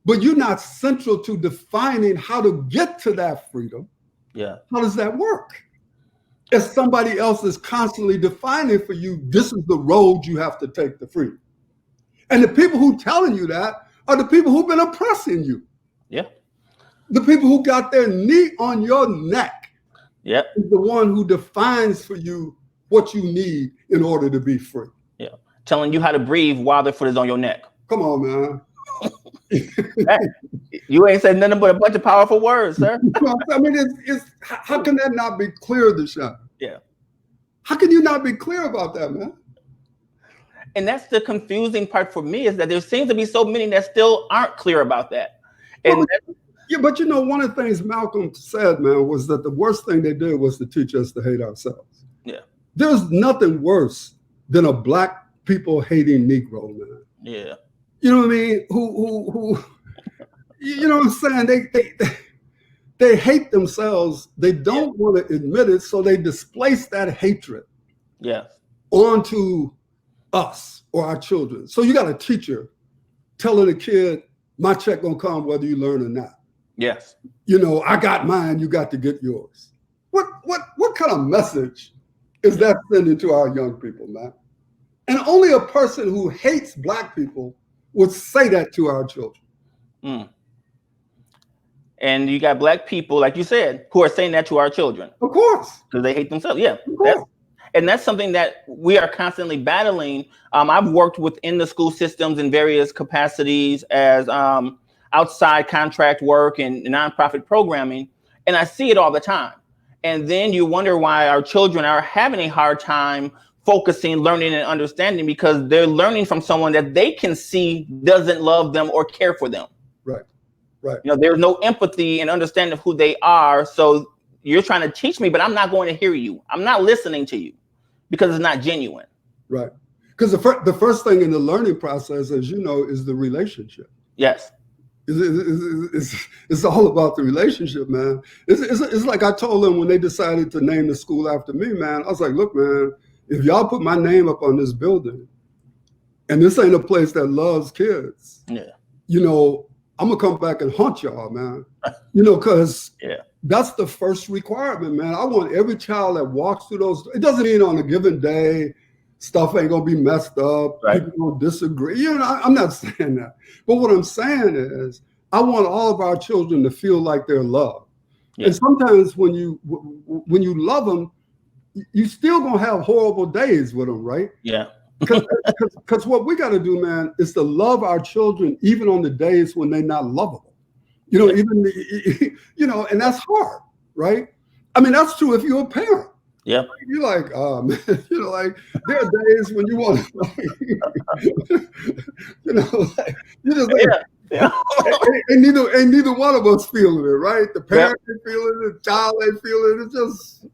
but you're not central to defining how to get to that freedom, how does that work? If somebody else is constantly defining for you, this is the road you have to take to freedom. And the people who telling you that are the people who've been oppressing you. Yeah. The people who got their knee on your neck is the one who defines for you what you need in order to be free. Yeah. Telling you how to breathe while their foot is on your neck. Come on, man. You ain't said nothing but a bunch of powerful words, sir. I mean, how can that not be clear, Deshaun? Yeah. How can you not be clear about that, man? And that's the confusing part for me, is that there seems to be so many that still aren't clear about that. And but you know, one of the things Malcolm said, man, was that the worst thing they did was to teach us to hate ourselves. Yeah. There's nothing worse than a Black people hating Negro, man. Yeah. You know what I mean? Who you know what I'm saying? They hate themselves. They don't want to admit it, so they displace that hatred onto us or our children. So you got a teacher telling a kid, my check gonna come whether you learn or not. Yes. You know, I got mine, you got to get yours. What kind of message is that sending to our young people, man? And only a person who hates Black people would say that to our children. And you got Black people, like you said, who are saying that to our children. Of course. Because they hate themselves. Yeah. That's something that we are constantly battling. I've worked within the school systems in various capacities as outside contract work and nonprofit programming, and I see it all the time. And then you wonder why our children are having a hard time focusing, learning, and understanding, because they're learning from someone that they can see doesn't love them or care for them. Right. You know, there's no empathy and understanding of who they are. So you're trying to teach me, but I'm not going to hear you. I'm not listening to you because it's not genuine. Right. Because the first thing in the learning process, as you know, is the relationship. Yes. It's all about the relationship, man. It's like I told them when they decided to name the school after me, man. I was like, look, man, if y'all put my name up on this building, and this ain't a place that loves kids, you know, I'm gonna come back and haunt y'all, man. You know, because that's the first requirement, man. I want every child that walks through those. It doesn't mean on a given day stuff ain't gonna be messed up. People gonna disagree. You know, I'm not saying that. But what I'm saying is, I want all of our children to feel like they're loved. And sometimes when you love them, you still gonna have horrible days with them, right? Because what we got to do, man, is to love our children even on the days when they're not lovable. You know, even and that's hard, right? I mean, that's true if you're a parent. Yeah. You're like, oh man, like there are days when you want to, like you just like, Yeah. ain't neither one of us feeling it, right? The parent ain't feeling it, the child ain't feeling it. It's just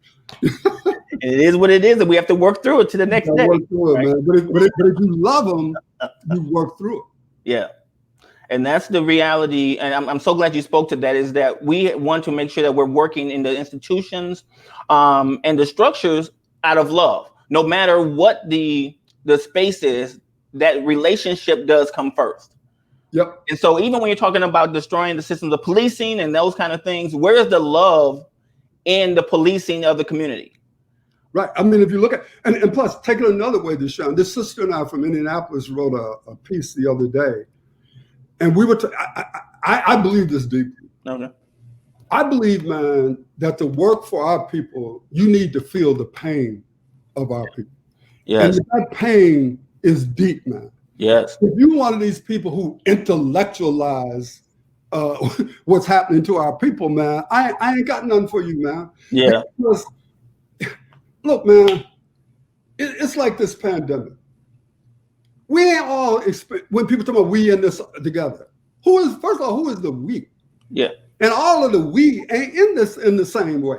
it is what it is, and we have to work through it to the next day. Work through it, right? man. But if you love them, you work through it. Yeah. And that's the reality. And I'm so glad you spoke to that, is that we want to make sure that we're working in the institutions and the structures out of love. No matter what the space is, that relationship does come first. Yep. And so even when you're talking about destroying the systems of policing and those kind of things, where is the love in the policing of the community? Right. I mean, if you look at, and plus, take it another way, Deshaun, this sister and I from Indianapolis wrote a piece the other day. And we were, I believe this deeply. Okay. I believe, man, that to work for our people, you need to feel the pain of our people. Yes. And that pain is deep, man. Yes. If you're one of these people who intellectualize what's happening to our people, man, I ain't got nothing for you, man. Yeah. Because, look, man, it's like this pandemic. We ain't all when people talk about we in this together. First of all, who is the we? Yeah. And all of the we ain't in this in the same way.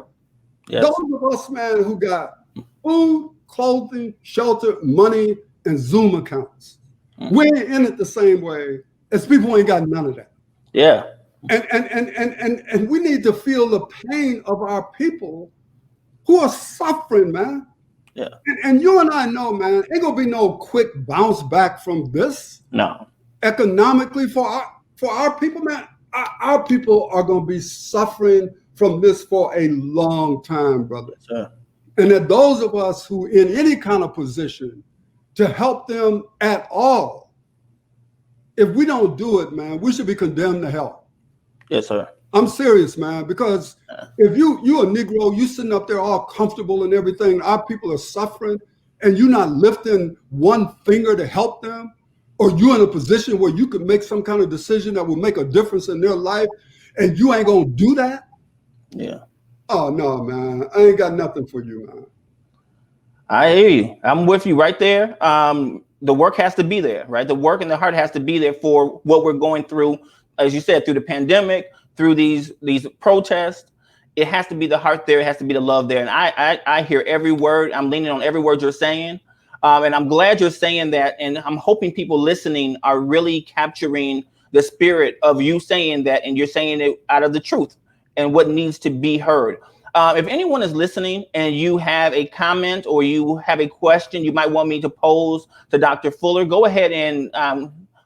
Yes. Those of us, man, who got food, clothing, shelter, money, and Zoom accounts. Mm-hmm. We ain't in it the same way as people who ain't got none of that. Yeah. And we need to feel the pain of our people who are suffering, man. Yeah. And you and I know, man, ain't gonna be no quick bounce back from this. No. Economically for our people, man, our people are gonna be suffering from this for a long time, brother. Sure. And that those of us who in any kind of position to help them at all, if we don't do it, man, we should be condemned to hell. Yes, sir. I'm serious, man, because if you a Negro, you sitting up there all comfortable and everything, our people are suffering, and you're not lifting one finger to help them, or you're in a position where you could make some kind of decision that will make a difference in their life, and you ain't gonna do that? Yeah. Oh no, man, I ain't got nothing for you, man. I hear you. I'm with you right there. The work has to be there, right? The work and the heart has to be there for what we're going through, as you said, through the pandemic, through these protests. It has to be the heart there. It has to be the love there. And I hear every word. I'm leaning on every word you're saying. And I'm glad you're saying that. And I'm hoping people listening are really capturing the spirit of you saying that, and you're saying it out of the truth and what needs to be heard. If anyone is listening and you have a comment or you have a question you might want me to pose to Dr. Fuller, go ahead and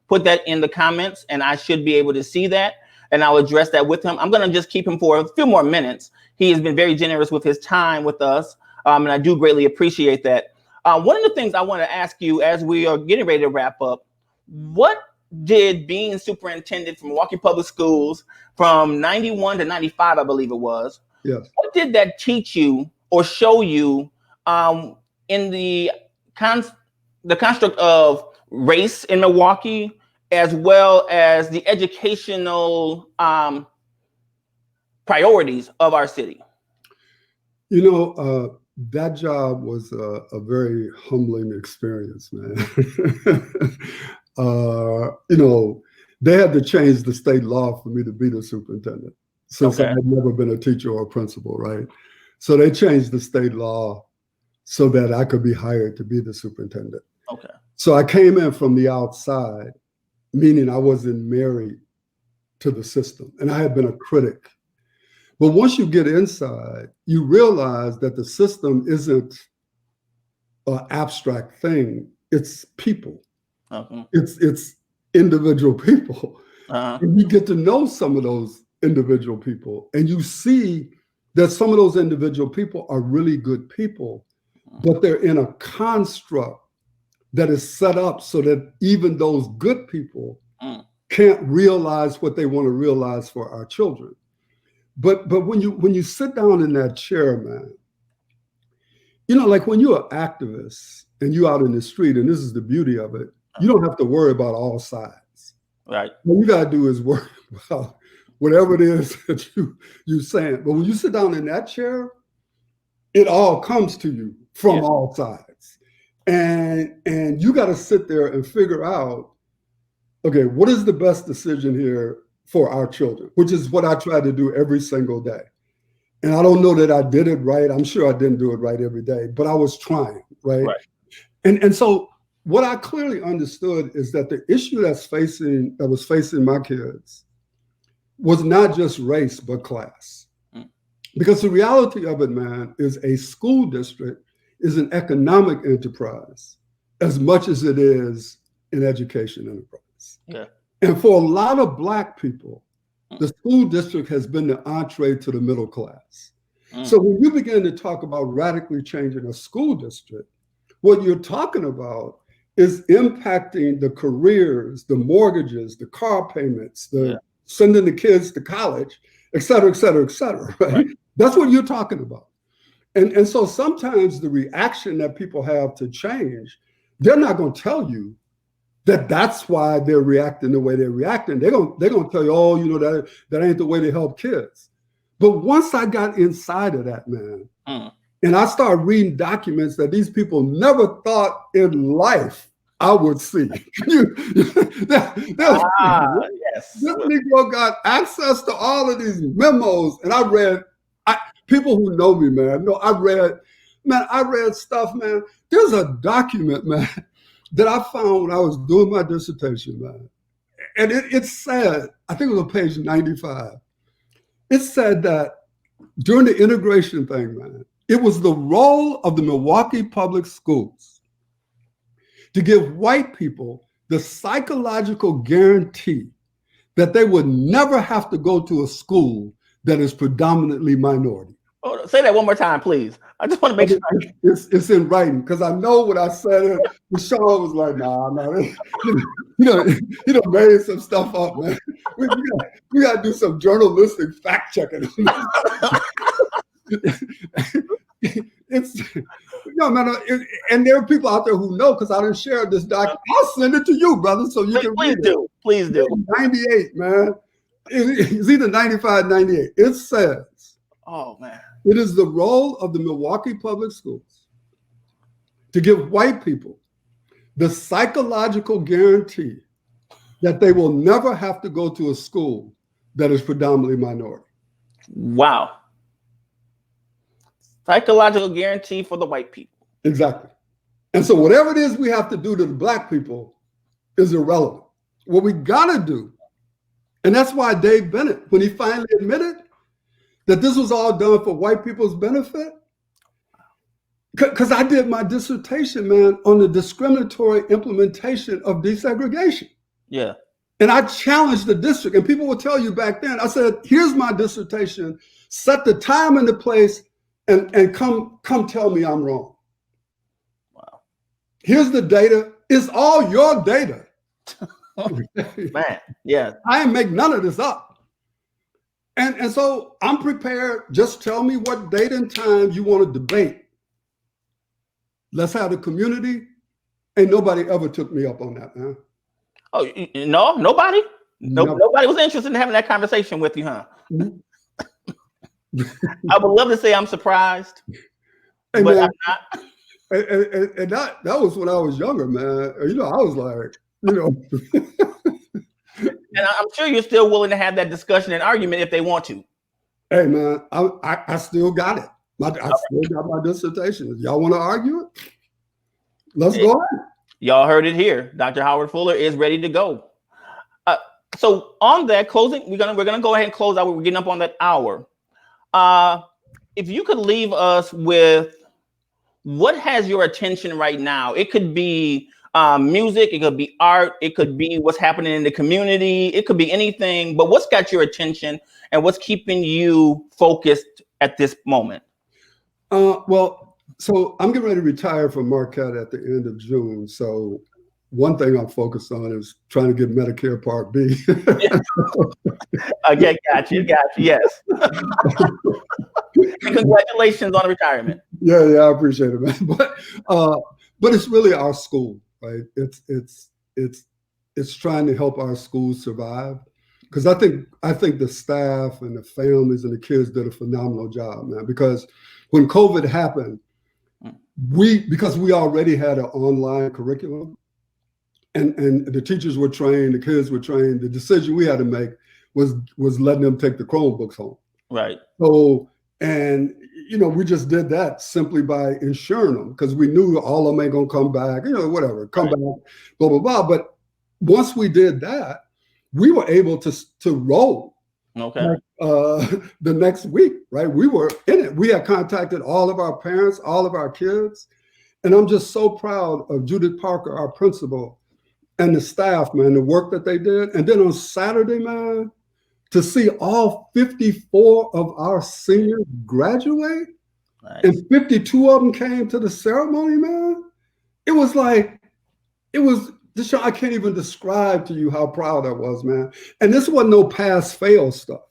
put that in the comments, and I should be able to see that, and I'll address that with him. I'm going to just keep him for a few more minutes. He has been very generous with his time with us, and I do greatly appreciate that. One of the things I want to ask you as we are getting ready to wrap up, what did being superintendent for Milwaukee Public Schools from 91 to 95, I believe it was, yes, what did that teach you or show you in the construct of race in Milwaukee, as well as the educational priorities of our city? You know, that job was a very humbling experience, man. You know, they had to change the state law for me to be the superintendent, since I had never been a teacher or a principal, right? So they changed the state law so that I could be hired to be the superintendent. Okay. So I came in from the outside, meaning I wasn't married to the system, and I had been a critic. But once you get inside, you realize that the system isn't an abstract thing. It's people. Okay. It's individual people. Uh-huh. And you get to know some of those individual people, and you see that some of those individual people are really good people, but they're in a construct that is set up so that even those good people can't realize what they want to realize for our children. But when you sit down in that chair, man, you know, like when you're an activist and you're out in the street, and this is the beauty of it, you don't have to worry about all sides. Right. What you got to do is worry about whatever it is that you saying. But when you sit down in that chair, it all comes to you from all sides. And you got to sit there and figure out, okay, what is the best decision here for our children, which is what I try to do every single day. And I don't know that I did it right. I'm sure I didn't do it right every day, but I was trying, right? And so what I clearly understood is that the issue that was facing my kids was not just race, but class. Because the reality of it, man, is a school district is an economic enterprise as much as it is an education enterprise. Yeah. And for a lot of Black people, the school district has been the entree to the middle class. So when you begin to talk about radically changing a school district, what you're talking about is impacting the careers, the mortgages, the car payments, the sending the kids to college, et cetera, et cetera, et cetera, right? That's what you're talking about. And so sometimes the reaction that people have to change, they're not going to tell you that that's why they're reacting the way they're reacting. They're going to tell you, oh, you know, that ain't the way to help kids. But once I got inside of that, man, and I started reading documents that these people never thought in life I would see. This Negro got access to all of these memos, and I read. People who know me, man, know I read stuff, man. There's a document, man, that I found when I was doing my dissertation, man. And it said, I think it was on page 95. It said that during the integration thing, man, it was the role of the Milwaukee Public Schools to give white people the psychological guarantee that they would never have to go to a school that is predominantly minority. Oh, say that one more time, please. I just want to make sure. It's in writing, because I know when I said it, Sean was like, nah. You know, made some stuff up, man. We got to do some journalistic fact checking. And there are people out there who know, because I didn't share this document. I'll send it to you, brother, so you can read it. Please do. 98, man. It's either 95, 98. It says, oh, man. It is the role of the Milwaukee Public Schools to give white people the psychological guarantee that they will never have to go to a school that is predominantly minority. Wow. Psychological guarantee for the white people. Exactly. And so whatever it is we have to do to the Black people is irrelevant. What we got to do, and that's why Dave Bennett, when he finally admitted that this was all done for white people's benefit, because I did my dissertation, man, on the discriminatory implementation of desegregation. Yeah. And I challenged the district, and people will tell you back then, I said, here's my dissertation, set the time and the place, and come tell me I'm wrong. Wow. Here's the data. It's all your data. Man, yeah. I didn't make none of this up. And so I'm prepared. Just tell me what date and time you want to debate. Let's have the community. And nobody ever took me up on that, man. Oh, no, nobody? Nobody was interested in having that conversation with you, huh? I would love to say I'm surprised, but man, I'm not. And that was when I was younger, man. You know, I was like, you know. And I'm sure you're still willing to have that discussion and argument if they want to. Hey, man, I still got it. I still got my dissertation. If y'all want to argue it, let's go ahead. Y'all heard it here. Dr. Howard Fuller is ready to go. So on that closing, we're gonna go ahead and close out. We're getting up on that hour. If you could leave us with what has your attention right now? It could be music, it could be art, it could be what's happening in the community, it could be anything, but what's got your attention and what's keeping you focused at this moment? Well, so I'm getting ready to retire from Marquette at the end of June. So one thing I'm focused on is trying to get Medicare Part B. Okay, got you, yes. And congratulations on the retirement. Yeah, I appreciate it, man. But it's really our school, right? It's it's trying to help our schools survive. Because I think the staff and the families and the kids did a phenomenal job, man. Because when COVID happened, because we already had an online curriculum, and the teachers were trained, the kids were trained. The decision we had to make was letting them take the Chromebooks home. Right. So, and we just did that simply by insuring them because we knew all of them ain't gonna come back, whatever, come back, blah blah blah. But once we did that, we were able to roll. Okay. Like, the next week, right? We were in it. We had contacted all of our parents, all of our kids, and I'm just so proud of Judith Parker, our principal, and the staff, man, the work that they did. And then on Saturday, man, to see all 54 of our seniors graduate, Nice. and 52 of them came to the ceremony, man. It was like, I can't even describe to you how proud I was, man. And this wasn't no pass fail stuff.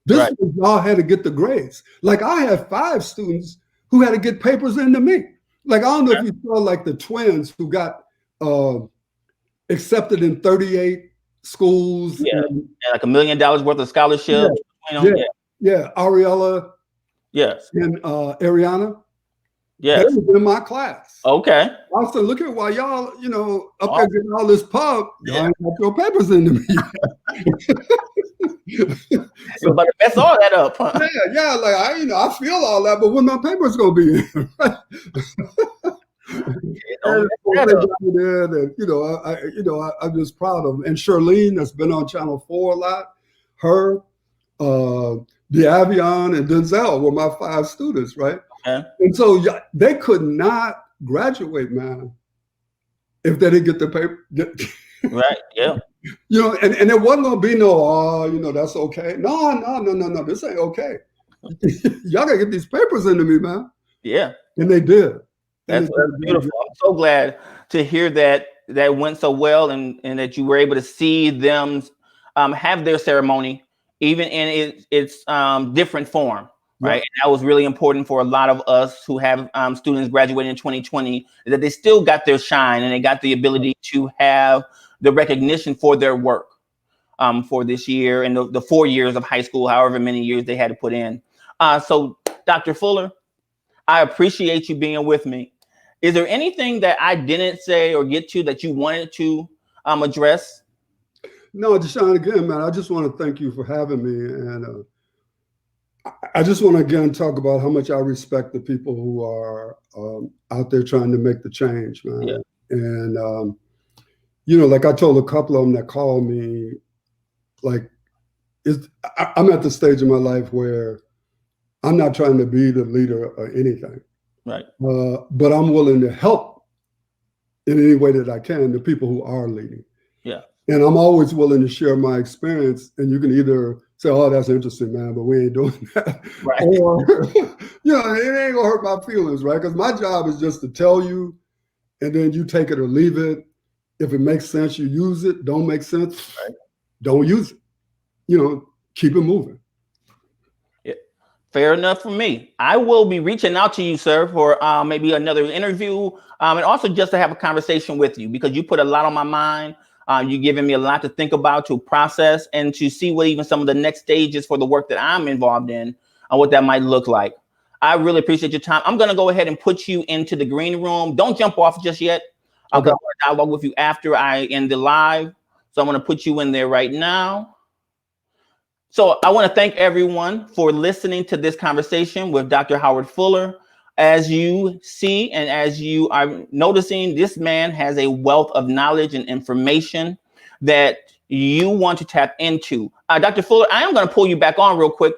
This was y'all had to get the grades. Like I had 5 students who had to get papers into me. Like I don't know if you saw like the twins who got accepted in 38 schools. Yeah, and like $1 million worth of scholarships. Yeah. Ariella. Yes. And Ariana. Yes. They was in my class. Okay. I said, look at why y'all, up there getting all this pub, y'all ain't got your papers into me. So, but mess all that up, huh? Yeah. Like I feel all that, but when my papers gonna be in? I'm just proud of them. And Charlene, that's been on Channel 4 a lot. Her, Avion, and Denzel were my 5 students, right? Okay. And so they could not graduate, man, if they didn't get the paper. Right. Yeah. And there wasn't gonna be no, that's okay. No, this ain't okay. Y'all gotta get these papers into me, man. Yeah. And they did. That's beautiful. I'm so glad to hear that went so well, and that you were able to see them have their ceremony, even in its different form, right? And that was really important for a lot of us who have students graduating in 2020, that they still got their shine and they got the ability to have the recognition for their work for this year and the 4 years of high school, however many years they had to put in. So, Dr. Fuller, I appreciate you being with me. Is there anything that I didn't say or get to that you wanted to address? No, Deshaun, again, man, I just want to thank you for having me. And I just want to, again, talk about how much I respect the people who are out there trying to make the change, man. Yeah. And, like I told a couple of them that called me, like, I'm at the stage in my life where I'm not trying to be the leader or anything. Right. But I'm willing to help in any way that I can the people who are leading. Yeah. And I'm always willing to share my experience. And you can either say, oh, that's interesting, man, but we ain't doing that. Right. Or, it ain't gonna hurt my feelings, right? Because my job is just to tell you, and then you take it or leave it. If it makes sense, you use it. Don't make sense, don't use it. Keep it moving. Fair enough for me. I will be reaching out to you, sir, for maybe another interview, and also just to have a conversation with you, because you put a lot on my mind. You're giving me a lot to think about, to process, and to see what even some of the next stages for the work that I'm involved in and what that might look like. I really appreciate your time. I'm going to go ahead and put you into the green room. Don't jump off just yet. I'll go dialogue with you after I end the live. So I'm going to put you in there right now. So I want to thank everyone for listening to this conversation with Dr. Howard Fuller. As you see, and as you are noticing, this man has a wealth of knowledge and information that you want to tap into. Dr. Fuller, I am going to pull you back on real quick.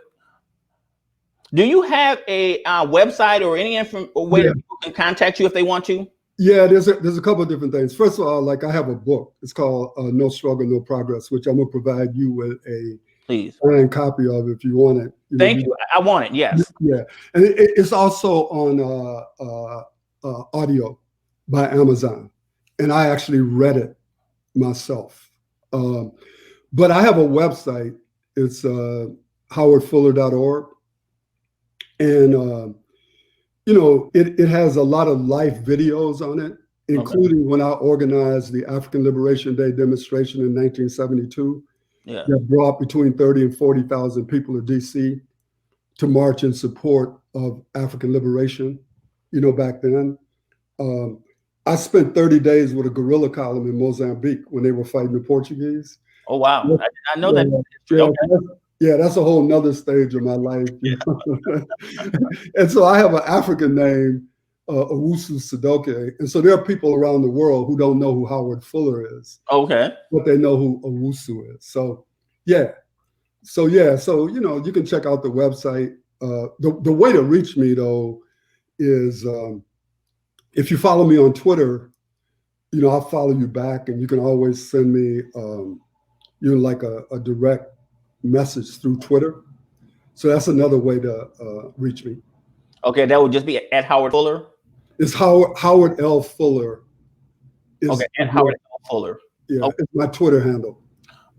Do you have a website or any way that people can contact you if they want to? Yeah, there's a couple of different things. First of all, like I have a book. It's called No Struggle, No Progress, which I'm going to provide you with a signed copy of if you want it. Thank you. I want it. Yes. Yeah, and it's also on audio by Amazon, and I actually read it myself. But I have a website. It's howardfuller.org, and It has a lot of live videos on it, Okay. including when I organized the African Liberation Day demonstration in 1972 Yeah. that brought between 30 and 40,000 people to DC to march in support of African liberation, back then. Um, I spent 30 days with a guerrilla column in Mozambique when they were fighting the Portuguese. Oh wow. Yeah, I know that yeah, history. yeah, Okay. that's a whole nother stage of my life. And so I have an African name, Owusu Sadoke. And so there are people around the world who don't know who Howard Fuller is, Okay. but they know who Owusu is. So yeah. So you can check out the website. The way to reach me though is if you follow me on Twitter, I'll follow you back, and you can always send me like a direct message through Twitter. So that's another way to reach me. Okay. That would just be at Howard Fuller. It's Howard L. Fuller Okay. is At Howard L. Fuller. yeah, Okay. it's my Twitter handle.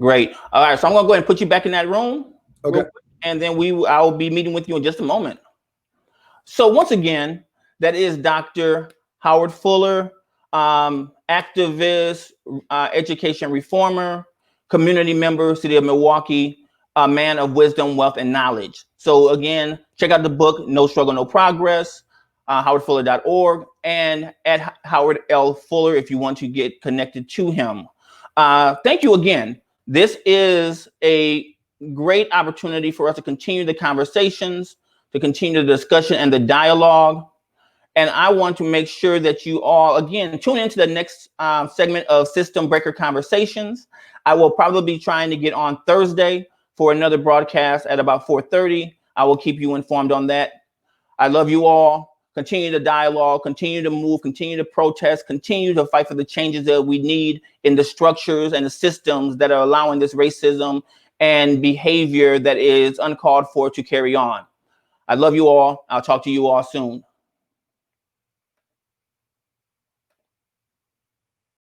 Great. All right. So I'm gonna go ahead and put you back in that room real Okay. quick, and then I'll be meeting with you in just a moment. So once again, that is Dr. Howard Fuller, activist, education reformer, community member, City of Milwaukee, a man of wisdom, wealth, and knowledge. So again, check out the book, No Struggle, No Progress, howardfuller.org, and at Howard L. Fuller if you want to get connected to him. Thank you again. This is a great opportunity for us to continue the conversations, to continue the discussion and the dialogue. And I want to make sure that you all, again, tune into the next segment of System Breaker Conversations. I will probably be trying to get on Thursday for another broadcast at about 4:30. I will keep you informed on that. I love you all. Continue the dialogue, continue to move, continue to protest, continue to fight for the changes that we need in the structures and the systems that are allowing this racism and behavior that is uncalled for to carry on. I love you all. I'll talk to you all soon.